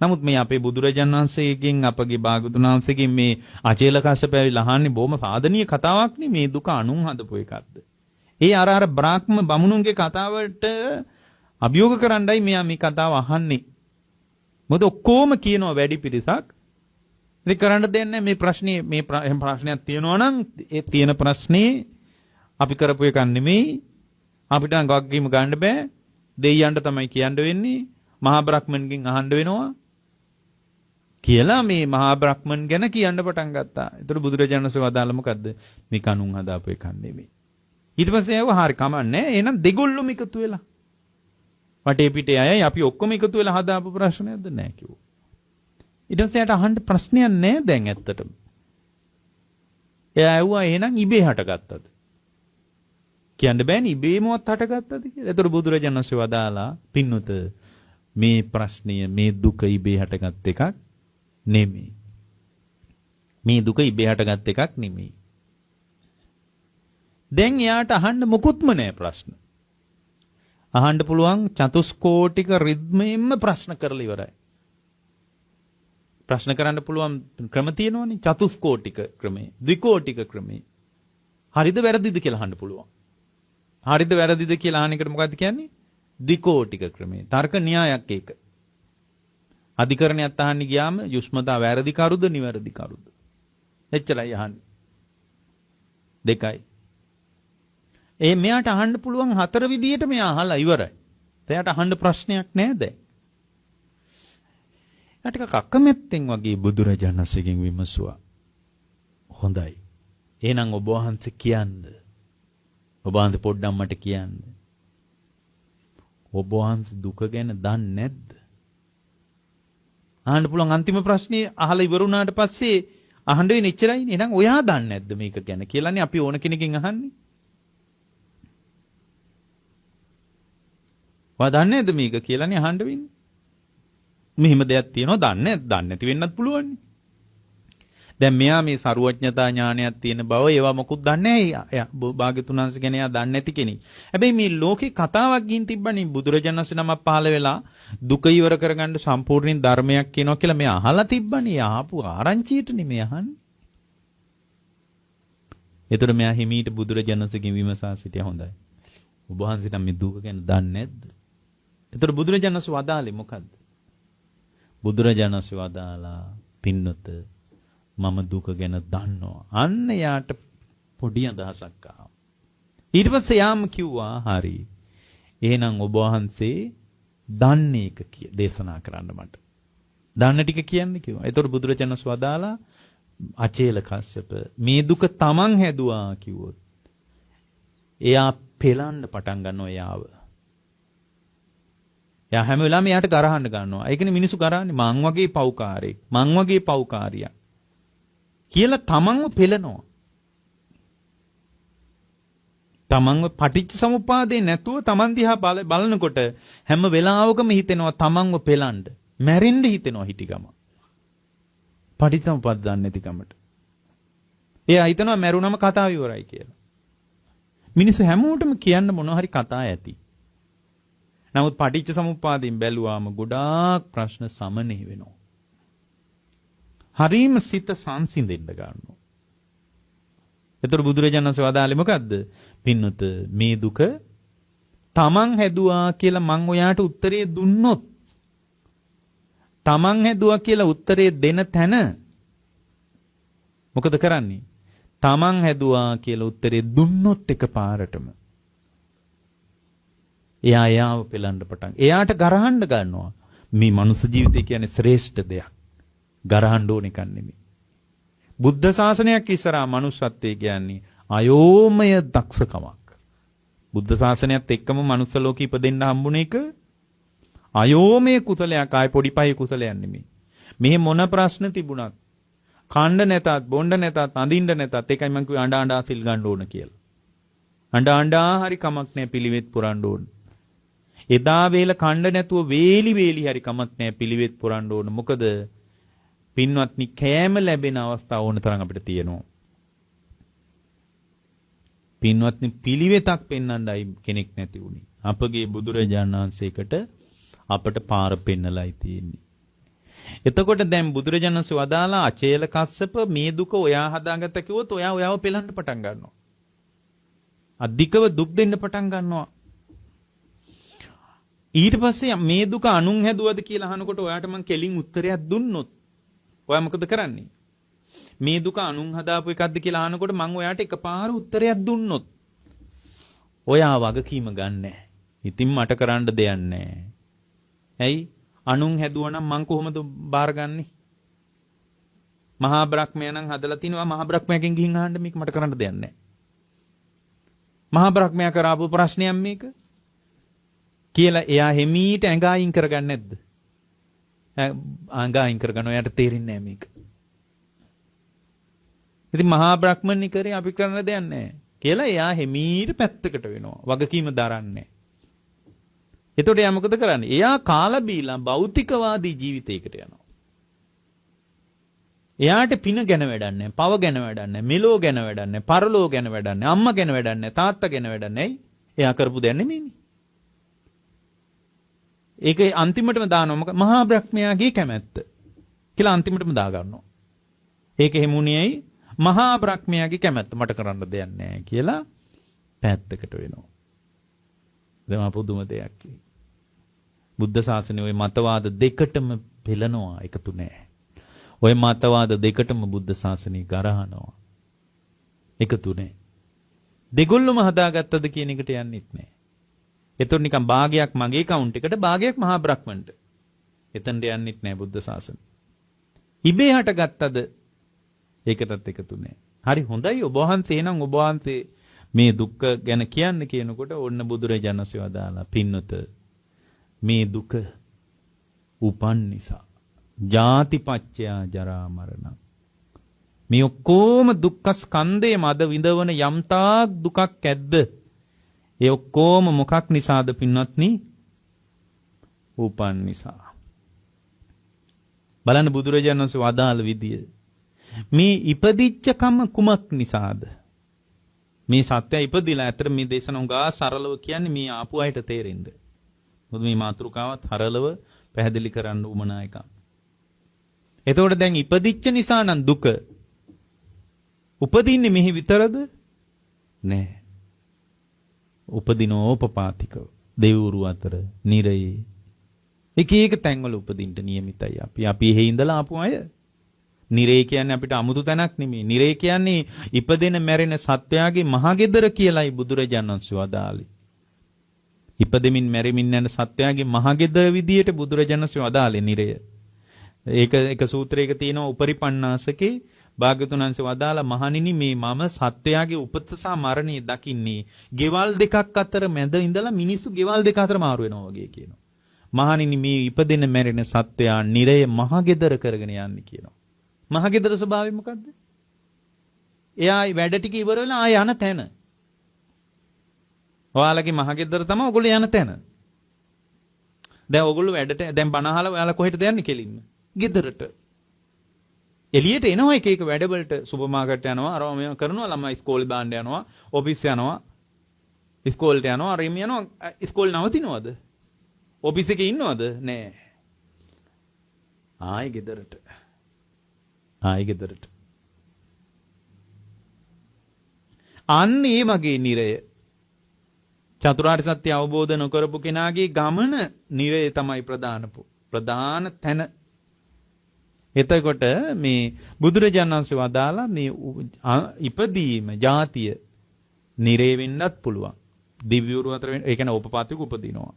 S2: නමුත් මේ අපේ බුදුරජාණන් වහන්සේගෙන් අපගේ භාගතුන් වහන්සේගෙන් මේ අචේල කස්සප ඇවිල්ලා අහන්නේ බොහොම සාධනීය කතාවක් නේ මේ දුක අනුන් හදපු එකක්ද. ඒ අර බ්‍රාහ්ම බමුණුන්ගේ කතාවට අභියෝග කරන්නයි මෙයා මේ කතාව අහන්නේ. මොකද ඔක්කොම කියනවා වැඩි පිරිසක් ඉතින් කරන්න දෙන්නේ මේ ප්‍රශ්නයක් තියෙනවා නම් ඒ තියෙන ප්‍රශ්නේ අපි කරපු එකක් නෙමෙයි අපිට ගොග්ගීම ගන්න බෑ දෙයියන්ට තමයි කියන්න වෙන්නේ මහා බ්‍රහ්මන්ගෙන් අහන්න වෙනවා කියලා මේ මහා බ්‍රහ්මන් ගැන කියන්න පටන් ගත්තා. ඒතර බුදුරජාණන් වහන්සේ වදාළ මොකද්ද? මේ කණුන් හදාපු එකක් නෙමෙයි. ඊට පස්සේ ආව හරි කමන්නේ. එහෙනම් දෙගොල්ලොම එකතු වෙලා වටේ පිටේ අයයි අපි ඔක්කොම එකතු වෙලා හදාපු ප්‍රශ්නයක්ද නැහැ කිව්වා. ඊට පස්සේ යට අහන්න ප්‍රශ්නයක් නැහැ දැන් ඇත්තටම. එයා ඇහුවා එහෙනම් ඉබේ හටගත්තද? කියන්න බෑනේ ඉබේමවත් හටගත්තද කියලා. ඒතර බුදුරජාණන් වහන්සේ වදාලා පින්නුත මේ ප්‍රශ්නය මේ දුක ඉබේ හටගත් එකක් නෙමෙයි. මේ දුක ඉබේ හටගත් එකක් නෙමෙයි. දැන් එයාට අහන්න මොකුත්ම නැහැ ප්‍රශ්න. අහන්න පුළුවන් චතුස්කෝටික රිද්මයෙන්ම ප්‍රශ්න කරලා ඉවරයි. ප්‍රශ්න කරන්න පුළුවන් ක්‍රම තියෙනවනේ චතුස්කෝටික ක්‍රමය, ද්විකෝටික ක්‍රමය. හරිද වැරදිද කියලා අහන්න පුළුවන්. හරිද වැරදිද කියලා අහන එකට මොකද්ද කියන්නේ? ද්විකෝටික ක්‍රමය. තර්ක න්‍යායක් ඒක. අධිකරණයක් අහන්න ගියාම යුෂ්මතා වැරදි කරුද නිවැරදි කරුද? එච්චරයි අහන්නේ. දෙකයි. මෙයාට අහන්න පුළුවන් හතර විදියට මෙයා අහලා ඉවරයි. එයාට අහන්න ප්‍රශ්නයක් නැහැ දැන්. ඊට කක්කමැත්තෙන් වගේ බුදුරජාණන් වහන්සේගෙන් විමසුවා. හොඳයි. එහෙනම් ඔබ වහන්සේ කියන්න. ඔබ වහන්සේ පොඩ්ඩක් මට කියන්න. ඔබ වහන්සේ දුක ගැන දන්නේ නැද්ද? අහන්න පුළුවන් අන්තිම ප්‍රශ්නේ අහලා ඉවර වුණාට පස්සේ අහන්න වෙන්නේ එච්චරයිනේ. එහෙනම් ඔයා දන්නේ නැද්ද මේක ගැන කියලානේ අපි ඕන කෙනකින් අහන්නේ. ඔයා දන්නේ නැද්ද මේක කියලානේ අහන්න වෙන්නේ. මෙහෙම දෙයක් තියෙනවා දන්නේ නැති වෙන්නත් පුළුවන්. දැන් මෙයා මේ ਸਰුවඥතා ඥානයක් තියෙන බව ඒවා මොකුත් දන්නේ නැහැ. භාග්‍යතුන් වහන්සේ කියන්නේ එයා දන්නේ නැති කෙනෙක්. හැබැයි මේ ලෝකේ කතාවක් ගින් තිබ්බනේ බුදුරජාණන් වහන්සේ නමක් පහළ වෙලා දුක ඉවර කරගන්න සම්පූර්ණ ධර්මයක් කියනවා කියලා මෙයා අහලා තිබ්බනේ. ආපු ආරංචියටනේ මේ අහන්නේ. ඒතර මෙයා හිමීට බුදුරජාණන් වහන්සේගෙන් විමසා සිටියා හොඳයි. ඔබ වහන්සේ නම් මේ දුක ගැන දන්නේ නැද්ද? ඒතර බුදුරජාණන් වහන්සේ වදාළේ මොකද්ද? බුදුරජාණන් වහන්සේ වදාලා පින්නත මම දුක ගැන දන්නවා. අන්න යාට පොඩි අදහසක් ආවා. ඊට පස්සේ යාම කිව්වා හරි. එහෙනම් ඔබ වහන්සේ දන්නේ එක දේශනා කරන්න මට. දන්න ටික කියන්න කිව්වා. ඒතකොට බුදුරජාණන් වහන්සේ වදාලා අචේල කස්සප මේ දුක තමන් හැදුවා කිව්වොත් එයා පෙලන්න පටන් ගන්නවා යාව. එයා හැම වෙලාවෙම එයාට ගරහන්න ගන්නවා. ඒ කියන්නේ මිනිස්සු ගරහන්නේ මං වගේ පව්කාරයෙක්, මං වගේ පව්කාරියක් කියලා තමන්ව පෙළනවා. තමන්ව පටිච්ච සමුප්පාදේ නැතුව තමන් දිහා බලනකොට හැම වෙලාවකම හිතෙනවා තමන්ව පෙළන්න. මැරෙන්න හිතෙනවා හිටිගම. පටිච්ච සමුප්පාද දන්නේ නැති කමට. එයා හිතනවා මැරුණම කතාව ඉවරයි කියලා. මිනිස්සු හැමෝටම කියන්න මොනවා හරි කතා ඇති. නමුත් පටිච්ච සමුප්පාදයෙන් බැලුවාම ගොඩාක් ප්‍රශ්න සමනය වෙනවා. හරීම සිත සංසිඳෙන්න ගන්නවා. ඒතර බුදුරජාණන් වහන්සේ වදාළේ මොකද්ද? පින්නත මේ දුක තමන් හැදුවා කියලා මං ඔයාට උත්තරේ දුන්නොත් තමන් හැදුවා කියලා උත්තරේ දෙන තැන මොකද කරන්නේ? තමන් හැදුවා කියලා උත්තරේ දුන්නොත් එකපාරටම එයාව පෙලන්න පටන්. එයාට ගරහන්න ගන්නවා. මේ මනුස්ස ජීවිතය කියන්නේ ශ්‍රේෂ්ඨ දෙයක්. ගරහන්න ඕන එකක් නෙමෙයි. බුද්ධ ශාසනයක් ඉස්සරහා මනුස්සත්වයේ කියන්නේ අයෝමය දක්ෂකමක්. බුද්ධ ශාසනයත් එක්කම මනුස්ස ලෝකෙ ඉපදෙන්න හම්බුන එක අයෝමය කුසලයක්. ආය පොඩි පහේ කුසලයක් නෙමෙයි. මෙහි මොන ප්‍රශ්න තිබුණත් කණ්ඩ නැතත් බොණ්ඩ නැතත් අඳින්න නැතත් ඒකයි මම කිව්වේ අඬ අඬා සිල් ගන්න ඕන කියලා. අඬ අඬා හරි කමක් නැහැ පිළිවෙත් පුරන්න ඕන. එදා වේල කණ්ඩ නැතුව වේලි හරි කමක් නැහැ පිළිවෙත් පුරන්න ඕන. මොකද පින්වත්නි කෑම ලැබෙන අවස්ථාව ඕන තරම් අපිට තියෙනවා. පින්වත්නි පිළිවෙතක් පෙන්වන්නයි කෙනෙක් නැති වුණේ. අපගේ බුදුරජාණන් වහන්සේකට අපට පාර පෙන්නලයි තියෙන්නේ. එතකොට දැන් බුදුරජාණන් වහන්සේ වදාලා අචේල කස්සප මේ දුක ඔයා හදාගත්ත කිව්වොත් ඔයාව පෙලන්න පටන් ගන්නවා. අධිකව දුක් දෙන්න පටන් ගන්නවා. ඊට පස්සේ මේ දුක අනුන් හැදුවද කියලා අහනකොට ඔයාට මං කෙලින් උත්තරයක් දුන්නොත් ඔයා මොකද කරන්නේ? මේ දුක අනුන් හදාපු එකක්ද කියලා අහනකොට මං ඔයාට එකපාර උත්තරයක් දුන්නොත් ඔයා වගකීම ගන්නෑ. ඉතින් මට කරන්න දෙයක් නැහැ. ඇයි? අනුන් හැදුවා නම් මං කොහොමද බාරගන්නේ? මහා බ්‍රහ්මයා නම් හදලා තිනවා. මහා බ්‍රහ්මයාගෙන් ගිහින් අහන්න මේක මට කරන්න දෙයක් නැහැ. මහා බ්‍රහ්මයා කරාපු ප්‍රශ්නයක් මේක කියලා එයා හිමීට ඇඟායින් කරගන්නේ නැද්ද? ඇඟායින් කරගන්න එයාට තේරෙන්නේ නැහැ මේක. ඉතින් මහා බ්‍රහ්මණි කරේ අපි කරන්න දෙයක් නැහැ කියලා එයා හිමීට පැත්තකට වෙනවා. වගකීම දරන්නේ. එතකොට එයා මොකද කරන්නේ? එයා කාලා බීලා භෞතිකවාදී ජීවිතයකට යනවා. එයාට පින ගැන වැඩක් නැහැ, පව ගැන වැඩක් නැහැ, මෙලෝ ගැන වැඩක් නැහැ, පරලෝ ගැන වැඩක් නැහැ, අම්මා ගැන වැඩක් නැහැ, තාත්තා ගැන වැඩක් නැහැ. එයා කරපු දෙයක් නෙමෙයිනේ. ඒකේ අන්තිමටම දානවා මොකද? මහා බ්‍රහ්මයාගේ කැමැත්ත කියලා අන්තිමටම දා ගන්නවා. ඒක හිමුණියයි මහා බ්‍රහ්මයාගේ කැමැත්ත මට කරන්න දෙයක් නැහැ කියලා පැත්තකට වෙනවා. දැන් පුදුම දෙයක්. බුද්ධ ශාසනයේ ওই මතවාද දෙකටම පෙළනවා, එකතු නැහැ. ওই මතවාද දෙකටම බුද්ධ ශාසනය ගරහනවා. එකතු නැහැ. දෙගොල්ලම හදාගත්තද කියන එකට යන්නෙත් නැහැ. එතකොට නිකන් භාගයක් මගේ කවුන්ට් එකට භාගයක් මහා බ්‍රහ්මන්ට. එතනට යන්නෙත් නැහැ බුද්ධ ශාසනය. ඉබේ හටගත්තද ඒකටත් එකතු නැහැ. හරි හොඳයි ඔබ වහන්සේ නම් ඔබ වහන්සේ මේ දුක්ඛ ගැන කියන්න කියනකොට ඔන්න බුදුරජාණන් වහන්සේ වදාලා පින්නත මේ දුක උපන් නිසා ජාතිපච්චය ජරා මරණ මේ ඔක්කොම දුක්ඛ ස්කන්ධයේ මද විඳවන යම්තාක් දුකක් ඇද්ද ඒ ඔක්කොම මොකක් නිසාද පින්වත්නි? උපන් නිසා. බලන්න බුදුරජාණන් වහන්සේ වදාළ විදිය. මේ ඉපදිච්චකම කුමක් නිසාද? මේ සත්‍ය ඉපදිලා ඇතර මේ දේශන උගා සරලව කියන්නේ මේ ආපු අයට තේරෙන්න. මොකද මේ මාතෘකාවත් සරලව පැහැදිලි කරන්න උමනා එකක්. එතකොට දැන් ඉපදිච්ච නිසා නම් දුක. උපදින්නේ මෙහි විතරද? නෑ. උපදිනෝපපාතිකව දෙවිවරු අතර නිරයේ එක එක තැන්වල උපදින්න නියමිතයි අපි. අපි එහෙ ඉඳලා ආපු අය. නිරේ කියන්නේ අපිට 아무තු තැනක් නෙමෙයි. නිරේ කියන්නේ ඉපදෙන මැරෙන සත්වයාගේ මහගෙදර කියලායි බුදුරජාණන් වහන්සේ වදාළේ. ඉපදෙමින් මැරෙමින් යන සත්වයාගේ මහගෙදර විදියට බුදුරජාණන් වහන්සේ වදාළේ නිරය. ඒක එක සූත්‍රයක තියෙනවා උපරිපන්නාසකේ භාග්‍යවතුන් වහන්සේ වදාලා මහණෙනි මේ මම සත්වයාගේ උපත සහ මරණය දකින්නේ ගෙවල් දෙකක් අතර මැද ඉඳලා මිනිස්සු ගෙවල් දෙක අතර මාරු වෙනවා වගේ කියනවා. මහණෙනි මේ ඉපදෙන මැරෙන සත්වයා නිරය මහගෙදර කරගෙන යන්නේ කියනවා. මහගෙදර ස්වභාවය මොකද්ද? එයා වැඩ ටික ඉවර වෙලා ආය යන තැන. ඔයාලගේ මහගෙදර තමයි ඔයගොල්ලෝ යන තැන. දැන් ඔයගොල්ලෝ වැඩට දැන් බණ අහලා ඔයාලා කොහෙටද යන්නේ කෙලින්ම? ගෙදරට. එළියට එනවා එක එක වැඩවලට සුපර් මාකට් යනවා අරම මේව කරනවා ළමයි ඉස්කෝලේ දාන්න යනවා ඔෆිස් යනවා ඉස්කෝලේට යනවා අරිම යනවා ඉස්කෝලේ නවතිනවද? ඔෆිස් එකේ ඉන්නවද? නෑ. ආයි ගෙදරට. ආයි ගෙදරට. අන්න ඒ වගේ නිරය චතුරාර්ය සත්‍ය අවබෝධ නොකරපු කෙනාගේ ගමන නිරය තමයි ප්‍රධාන තැන. එතකොට මේ බුදුරජාණන් වහන්සේ වදාලා මේ ඉපදීම ජාතිය නිරේ වෙන්නත් පුළුවන්. දිව්‍යවරු අතර ඒ කියන්නේ උපපාතික උපදිනවා.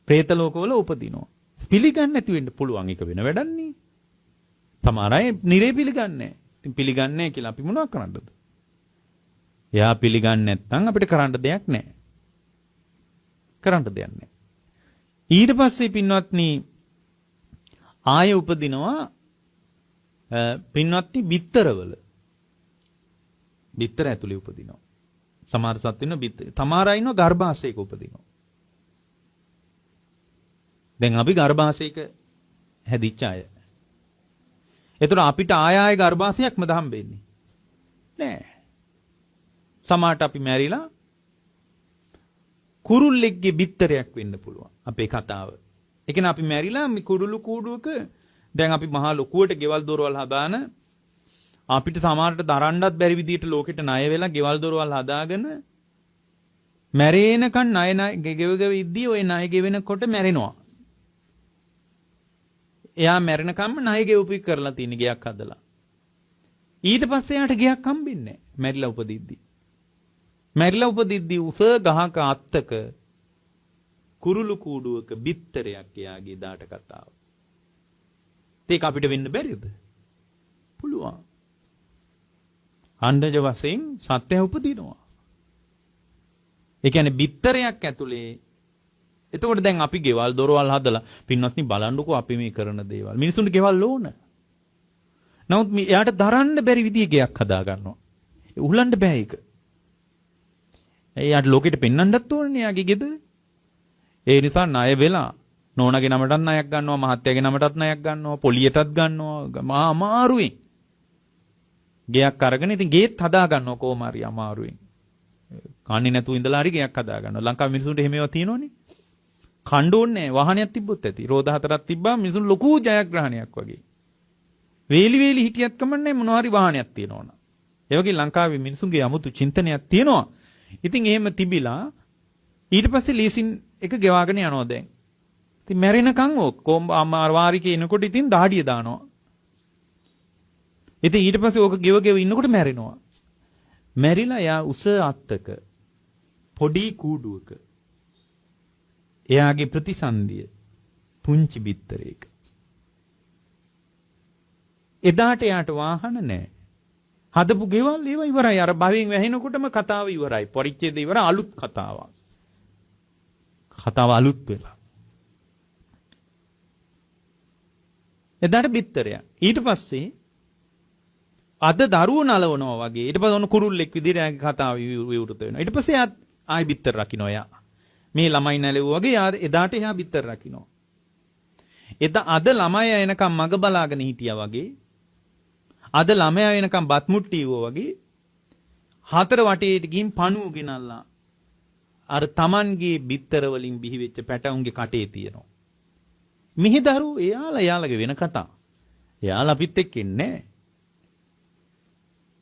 S2: പ്രേත ලෝකවල උපදිනවා. පිළිගන්නේ නැති වෙන්න පුළුවන් එක වෙන වැඩන්නේ. සමහර අය නිරේ පිළිගන්නේ නැහැ. ඉතින් පිළිගන්නේ නැහැ කියලා අපි මොනවද කරන්නද? එයා පිළිගන්නේ නැත්නම් අපිට කරන්න දෙයක් නැහැ. කරන්න දෙයක් නැහැ. ඊට පස්සේ පින්වත්නි ආය උපදිනවා පින්වත්නි බිත්තරවල. බිත්තර ඇතුලේ උපදිනවා. සමහර සත් වෙන බිත්තර. තමාර අයින්ව ගර්භාෂයක උපදිනවා. දැන් අපි ගර්භාෂයක හැදිච්ච අය. ඒතර අපිට ආය ගර්භාෂයක්මද හම්බෙන්නේ? නෑ. සමහරට අපි මැරිලා කුරුල්ලෙක්ගේ බිත්තරයක් වෙන්න පුළුවන්. අපේ කතාව. ඒ කියන්නේ අපි මැරිලා මේ කුරුළු කූඩුවක දැන් අපි මහා ලොකුවට ගෙවල් දොරවල් හදාන අපිට සමහරට දරන්නත් බැරි විදියට ලෝකෙට ණය වෙලා ගෙවල් දොරවල් හදාගෙන මැරෙනකන් ණය ගෙවගෙව ඉද්දී ওই ණය ගෙවෙනකොට මැරෙනවා. එයා මැරෙනකම්ම ණය ගෙවපු කරලා තියෙන ගයක් හදලා. ඊට පස්සේ යාට ගයක් හම්බෙන්නේ නැහැ. මැරිලා උපදිද්දී. මැරිලා උපදිද්දී උස ගහක අත්තක කුරුළු කූඩුවක බිත්තරයක් එයාගේ දාට කතාව. ඒක අපිට වෙන්න බැරිද? පුළුවන්. අණ්ඩජ වශයෙන් සත්‍ය උපදිනවා. ඒ කියන්නේ බිත්තරයක් ඇතුලේ. එතකොට දැන් අපි ගෙවල් දොරවල් හදලා පින්වත්නි බලන්නකෝ අපි මේ කරන දේවල්. මිනිසුන්ට ගෙවල් ඕන. නමුත් එයාට දරන්න බැරි විදිහේ ගෙයක් හදා ගන්නවා. උහුලන්න බෑ ඒක. එයාට ලෝකෙට පෙන්වන්නත් ඕනේ එයාගේ ගෙදර. ඒ නිසා ණය වෙලා නෝනාගේ නමටත් ණයක් ගන්නවා මහත්තයාගේ නමටත් ණයක් ගන්නවා පොලියටත් ගන්නවා මහා අමාරුවෙන් ගෙයක් අරගෙන ඉතින් ගේත් හදා ගන්නවා කොහොම හරි අමාරුවෙන් කන්නේ නැතුව ඉඳලා හරි ගෙයක් හදා ගන්නවා ලංකාවේ මිනිසුන්ට එහෙම ඒවා තියෙනවනේ කණ්ඩ ඕනේ නැහැ වාහනයක් තිබ්බොත් ඇති රෝද හතරක් තිබ්බා මිනිසුන් ලොකු ජයග්‍රහණයක් වගේ වේලි හිටියත් කමන්නේ මොනවා හරි වාහනයක් තියෙනවනම් ඒ වගේ ලංකාවේ මිනිසුන්ගේ 아무තු චින්තනයක් තියෙනවා ඉතින් එහෙම තිබිලා ඊට පස්සේ ලීසින් එක ගෙවාගෙන යනවා දැන්. ඉතින් මැරෙනකන් ඕක වාරිකේ එනකොට ඉතින් දහඩිය දානවා. ඉතින් ඊට පස්සේ ඕක ගෙව ඉන්නකොට මැරෙනවා. මැරිලා යා උස අත්තක පොඩි කූඩුවක. එයාගේ ප්‍රතිසන්දිය පුංචි බිත්තරයක. එදාට යාට වාහන නැහැ. හදපු ගෙවල් ඒවා ඉවරයි. අර භවයෙන් වැහෙනකොටම කතාව ඉවරයි. පරිච්ඡේද ඉවර අලුත් කතාවක්. කතාව අලුත් වෙලා. එදාට බිත්තරය. ඊට පස්සේ අද දරුවෝ නලවනවා වගේ. ඊට පස්සේ ඔන්න කුරුල්ලෙක් විදිහට යාගේ කතාව විවෘත වෙනවා. ඊට පස්සේ ආයි බිත්තර රකින්න යා. මේ ළමයි නැලෙව්වා වගේ එදාට එයා බිත්තර රකින්න. අද ළමයි එනකම් මග බලාගෙන හිටියා වගේ අද ළමයා වෙනකම් බත් මුට්ටියෝ වගේ හතර වටේට ගිහින් පණුව ගෙනල්ලා අර Tamanගේ බිත්තර වලින් බිහි වෙච්ච පැටවුන්ගේ කටේ තියනවා. මිහි දරුවෝ එයාලගේ වෙන කතා. එයාලා අපිත් එක්ක ඉන්නේ නැහැ.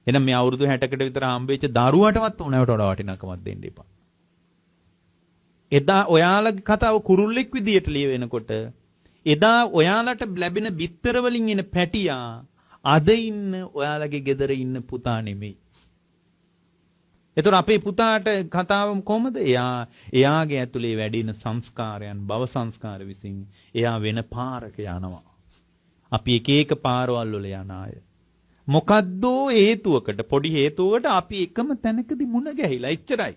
S2: එහෙනම් මේ අවුරුදු 60කට විතර හම්බෙච්ච දරුවටවත් උණවට වඩා වටිනාකමක් දෙන්න එපා. එදා ඔයාලගේ කතාව කුරුල්ලෙක් විදියට ලියවෙනකොට එදා ඔයාලට ලැබෙන බිත්තර වලින් එන පැටියා අද ඉන්න ඔයාලගේ ගෙදර ඉන්න පුතා නෙමෙයි. එතකොට අපේ පුතාට කතාව කොහමද? එයාගේ ඇතුලේ වැඩින සංස්කාරයන් භව සංස්කාර විසින් එයා වෙන පාරක යනවා. අපි එක එක පාරවල් වල යන අය. මොකද්ද හේතුවකට පොඩි හේතුවකට අපි එකම තැනකදී මුණ ගැහිලා එච්චරයි.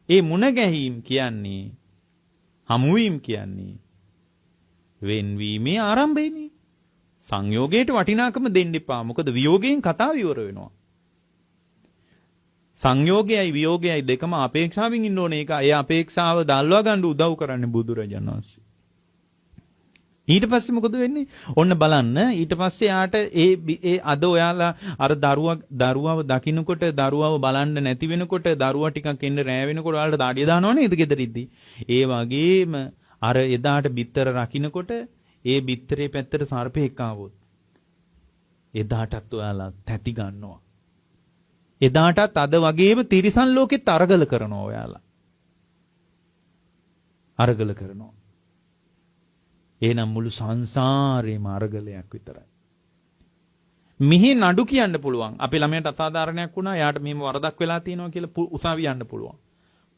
S2: ඒ මුණ ගැහිම් කියන්නේ හමුවීම් කියන්නේ වෙන්වීමේ ආරම්භයනේ. සංයෝගයට වටිනාකම දෙන්න එපා. මොකද වියෝගයෙන් කතාව ඉවර වෙනවා. සංයෝගයයි වියෝගයයි දෙකම අපේක්ෂාවෙන් ඉන්න ඕනේ. ඒක ඒ අපේක්ෂාව දල්වා ගන්න උදව් කරන්නේ බුදුරජාණන් වහන්සේ. ඊට පස්සේ මොකද වෙන්නේ? ඔන්න බලන්න. ඊට පස්සේ යාට ඒ අද ඔයාලා අර දරුවව දකින්නකොට දරුවව බලන්න නැති වෙනකොට දරුවා ටිකක් එන්න රෑ වෙනකොට ඔයාලට දාඩිය දානව නේද ගෙදරින්දී? ඒ වගේම අර එදාට බිත්තර රකින්නකොට ඒ බිත්තරේ පැත්තට සර්පෙක් ආවොත් එදාටත් ඔයාලා තැති ගන්නවා. එදාටත් අද වගේම තිරිසන් ලෝකෙත් අරගල කරනවා ඔයාලා. අරගල කරනවා. එහෙනම් මුළු සංසාරේම අරගලයක් විතරයි. මිහි නඩු කියන්න පුළුවන්. අපේ ළමයට අසාධාරණයක් වුණා. යාට මෙහෙම වරදක් වෙලා තියෙනවා කියලා උසාවිය යන්න පුළුවන්.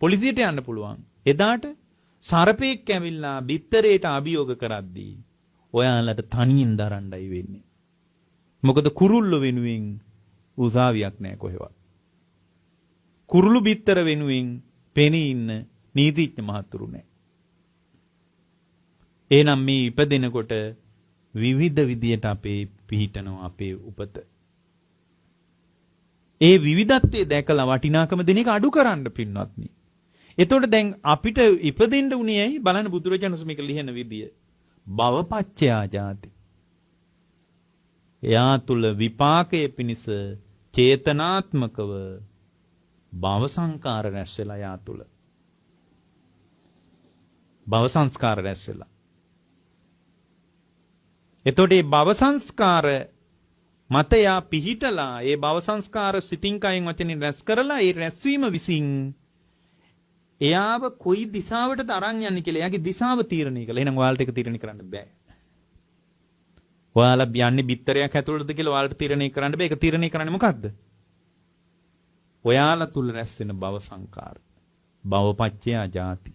S2: පොලිසියට යන්න පුළුවන්. එදාට සර්පෙක් ඇවිල්ලා බිත්තරේට අභියෝග කරද්දී ඔයාලට තනියෙන් දරන්නයි වෙන්නේ. මොකද කුරුල්ල වෙනුවෙන් උසාවියක් නැහැ කොහෙවත්. කුරුළු බිත්තර වෙනුවෙන් පෙනී ඉන්න නීතිඥ මහතුරු නැහැ. එහෙනම් මේ ඉපදෙනකොට විවිධ විදියට අපේ පිහිටනවා අපේ උපත. ඒ විවිධත්වයේ දැකලා වටිනාකම දෙන එක අඩු කරන්න පින්වත්නි. එතකොට දැන් අපිට ඉපදෙන්න උනේ ඇයි බලන්න බුදුරජාණන් වහන්සේ මේක ලියන විදිය. භවපච්චයා ජාති. එයා තුල විපාකයේ පිණිස චේතනාත්මකව භව සංස්කාර රැස් වෙලා යා තුල. භව සංස්කාර රැස් වෙලා. එතකොට මේ භව සංස්කාර මත යා පිහිටලා ඒ භව සංස්කාර සිතින් කයින් වචනින් රැස් කරලා ඒ රැස්වීම විසින් එයාව කොයි දිශාවටද අරන් යන්නේ කියලා එයාගේ දිශාව තීරණය කළා. එහෙනම් ඔයාලට ඒක තීරණය කරන්න බෑ. ඔයාලා යන්නේ බිත්තරයක් ඇතුළටද කියලා ඔයාලට තීරණය කරන්න බෑ. ඒක තීරණය කරන්නේ මොකද්ද? ඔයාලා තුල රැස් වෙන භව සංකාර. භවපච්චය ජාති.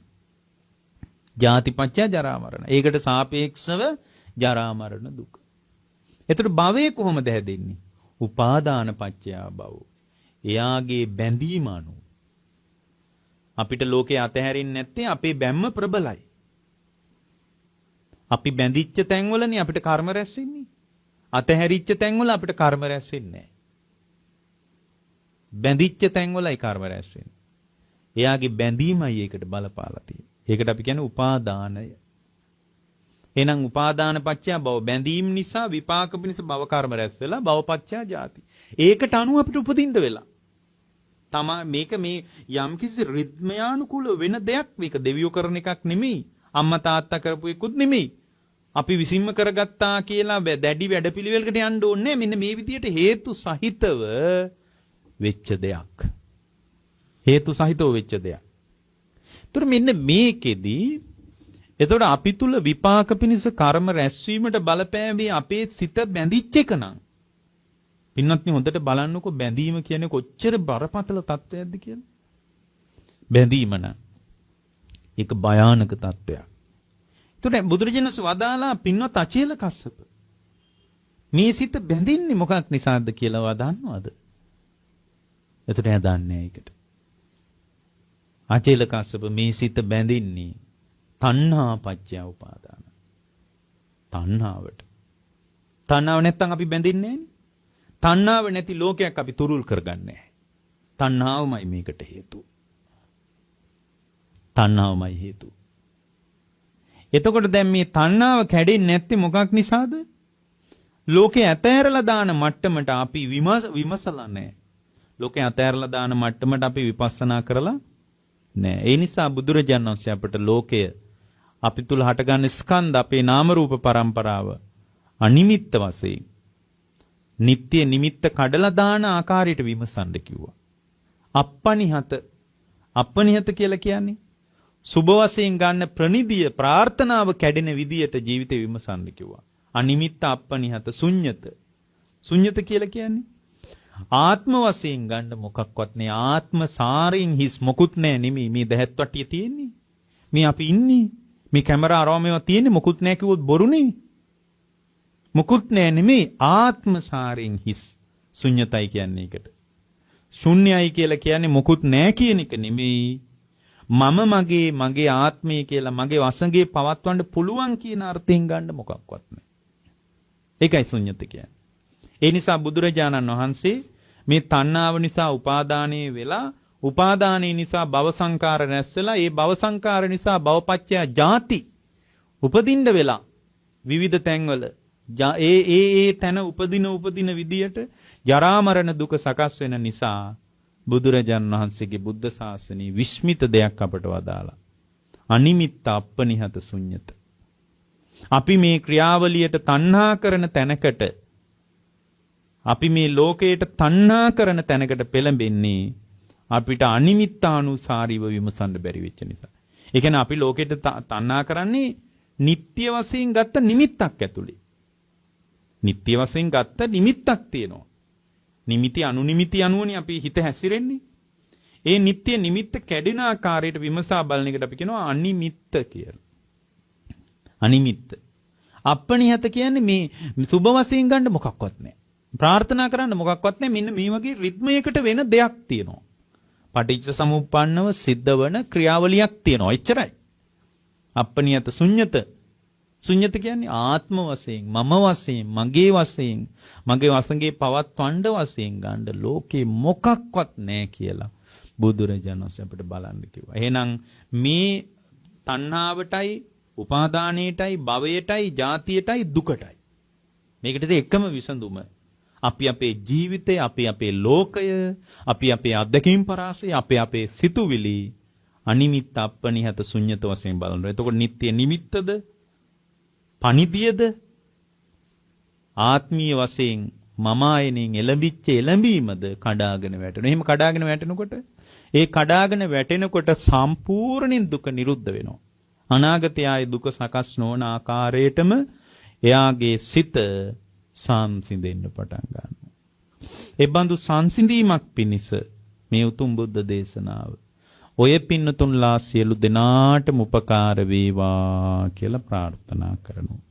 S2: ජාතිපච්චය ජරා මරණ. ඒකට සාපේක්ෂව ජරා මරණ දුක. එතකොට භවය කොහොමද හැදෙන්නේ? උපාදාන පච්චය භව. එයාගේ බැඳීම අනුව අපිට ලෝකේ අතහැරින්න නැත්තේ අපේ බැම්ම ප්‍රබලයි. අපි බැඳිච්ච තැන්වලනේ අපිට කර්ම රැස් වෙන්නේ. අතහැරිච්ච තැන්වල අපිට කර්ම රැස් වෙන්නේ නැහැ. බැඳිච්ච තැන්වලයි කර්ම රැස් වෙන්නේ. එයාගේ බැඳීමයි ඒකට බලපාලා තියෙන්නේ. ඒකට අපි කියන්නේ උපාදානය. එහෙනම් උපාදාන පත්‍ය භව බැඳීම් නිසා විපාක පිණිස භව කර්ම රැස් වෙලා භව පත්‍ය ජාති. ඒකට අනුව අපිට උපදින්න වෙලා. මේක මේ යම්කිසි රිද්මයානුකූල වෙන දෙයක්. මේක දෙවියෝ කරන එකක් නෙමෙයි. අම්මා තාත්තා කරපු එකකුත් නෙමෙයි. අපි විසින්ම කරගත්තා කියලා දැඩි වැඩපිළිවෙලකට යන්න ඕනේ. මෙන්න මේ විදිහට හේතු සහිතව වෙච්ච දෙයක්. හේතු සහිතව වෙච්ච දෙයක්. ඒතර මෙන්න මේකෙදි එතකොට අපි තුල විපාක පිණිස කර්ම රැස්වීමට බලපෑමේ අපේ සිත බැඳිච්ච එක නම් පින්වත්නි හොඳට බලන්නකෝ බැඳීම කියන්නේ කොච්චර බරපතල තත්ත්වයක්ද කියලා. බැඳීම නම් ඒක භයානක තත්ත්වයක්. ඒතකොට බුදුරජාණන් වදාලා පින්වත් අචේල කස්සප මේ සිත බැඳින්නේ මොකක් නිසාද කියලා වදන්නවද? එතකොට එයා දන්නේ ඒකට. අචේල කස්සප මේ සිත බැඳින්නේ තණ්හා පත්‍ය උපාදාන. තණ්හාවට. තණ්හාව නැත්තම් අපි බැඳින්නේ නැහැ. තණ්හාව නැති ලෝකයක් අපි තුරුල් කරගන්නේ නැහැ. තණ්හාවමයි මේකට හේතුව. තණ්හාවමයි හේතුව. එතකොට දැන් මේ තණ්හාව කැඩෙන්නේ නැත්තේ මොකක් නිසාද? ලෝකේ ඇතෑරලා දාන මට්ටමට අපි විමසලා නැහැ. ලෝකේ ඇතෑරලා දාන මට්ටමට අපි විපස්සනා කරලා නැහැ. ඒ නිසා බුදුරජාණන් වහන්සේ අපට ලෝකය අපි තුල හටගන්න ස්කන්ධ අපේ නාම රූප પરම්පරාව අනිමිත්ත වශයෙන් නিত্য නිමිත්ත කඩලා දාන ආකාරයට විමසන්න කිව්වා. අපනිහත කියලා කියන්නේ සුභ වශයෙන් ගන්න ප්‍රනිදිය ප්‍රාර්ථනාව කැඩෙන විදියට ජීවිතේ විමසන්න කිව්වා. අනිමිත්ත අපනිහත ශුන්්‍යත කියලා කියන්නේ ආත්ම වශයෙන් ගන්න මොකක්වත් නෑ. ආත්ම සාරින් හිස් මොකුත් නෑ නෙමෙයි. මේ දහත් වටිය තියෙන්නේ. මේ අපි ඉන්නේ. මේ කැමරා අරවමේවා තියෙන්නේ මොකුත් නෑ කිව්වොත් බොරුනේ. මොකුත් නෑ නෙමෙයි. ආත්ම සාරින් හිස් ශුන්්‍යතයි කියන්නේ ඒකට. ශුන්‍යයි කියලා කියන්නේ මොකුත් නෑ කියන එක නෙමෙයි. මගේ ආත්මය කියලා මගේ වසඟේ පවත්වන්න පුළුවන් කියන අර්ථයෙන් ගන්න මොකක්වත් නෑ. ඒකයි ශුන්‍යත කියන්නේ. ඒ නිසා බුදුරජාණන් වහන්සේ මේ තණ්හාව නිසා උපාදානයේ වෙලා උපාදානයේ නිසා භව සංකාර රැස් වෙලා ඒ භව සංකාර නිසා භවපච්චය ජාති උපදින්න වෙලා විවිධ තැන්වල ඒ තැන උපදින විදියට ජරා මරණ දුක සකස් වෙන නිසා බුදුරජාණන් වහන්සේගේ බුද්ධ ශාසනයේ විස්මිත දෙයක් අපට වදාලා. අනිමිත්ත අපනිහත ශුන්්‍යත. අපි මේ ක්‍රියාවලියට තණ්හා කරන තැනකට අපි මේ ලෝකයට තණ්හා කරන තැනකට පෙළඹෙන්නේ අපිට අනිමිත්තානුසාරීව විමසන්න බැරි වෙච්ච නිසා. ඒ කියන්නේ අපි ලෝකයට තණ්හා කරන්නේ නিত্য වශයෙන් ගත්ත නිමිත්තක් ඇතුලේ. නিত্য වශයෙන් ගත්ත නිමිත්තක් තියෙනවා. නිමිති අනුනිමිති අනුවනේ අපි හිත හැසිරෙන්නේ. ඒ නিত্য නිමිත්ත කැඩෙන ආකාරයට විමසා බලන එකට අපි කියනවා අනිමිත්ත කියලා. අනිමිත්ත. අපනිහත කියන්නේ මේ සුභ වශයෙන් ගන්න මොකක්වත් නැහැ. ප්‍රාර්ථනා කරන්න මොකක්වත් නැහැ. මෙන්න මේ වගේ රිද්මයකට වෙන දෙයක් තියෙනවා. පටිච්ච සමුප්පන්නව සිද්ධ වන ක්‍රියාවලියක් තියෙනවා. එච්චරයි. අපනියත ශුන්්‍යත. ශුන්්‍යත කියන්නේ ආත්ම වශයෙන්, මම වශයෙන්, මගේ වශයෙන්, මගේ වසඟේ පවත්වන්න වශයෙන් ගන්න ලෝකේ මොකක්වත් නැහැ කියලා බුදුරජාණන් වහන්සේ අපිට බලන්න කිව්වා. එහෙනම් මේ තණ්හාවටයි, උපාදානයටයි, භවයටයි, ජාතියටයි, දුකටයි. මේකට එකම විසඳුම අපි අපේ ජීවිතය, අපි අපේ ලෝකය, අපි අපේ අත්දැකීම් පරාසය, අපේ සිතුවිලි අනිමිත්ත අපනිහත ශුන්්‍යත වශයෙන් බලනවා. එතකොට නিত্য නිමිත්තද, පනිදියද, ආත්මීය වශයෙන් මම ආයනෙන් එළඹිච්ච එළඹීමද කඩාගෙන වැටෙනවා. එහෙම කඩාගෙන වැටෙනකොට ඒ කඩාගෙන වැටෙනකොට සම්පූර්ණයෙන් දුක නිරුද්ධ වෙනවා. අනාගතයේ ආයේ දුක සකස් නොවන ආකාරයටම එයාගේ සිත සංසිඳෙන්න පටන් ගන්නවා. ඒ බඳු සංසිඳීමක් පිණිස මේ උතුම් බුද්ධ දේශනාව ඔය පින්නතුන්ලා සියලු දෙනාටම උපකාර වේවා කියලා ප්‍රාර්ථනා කරනවා.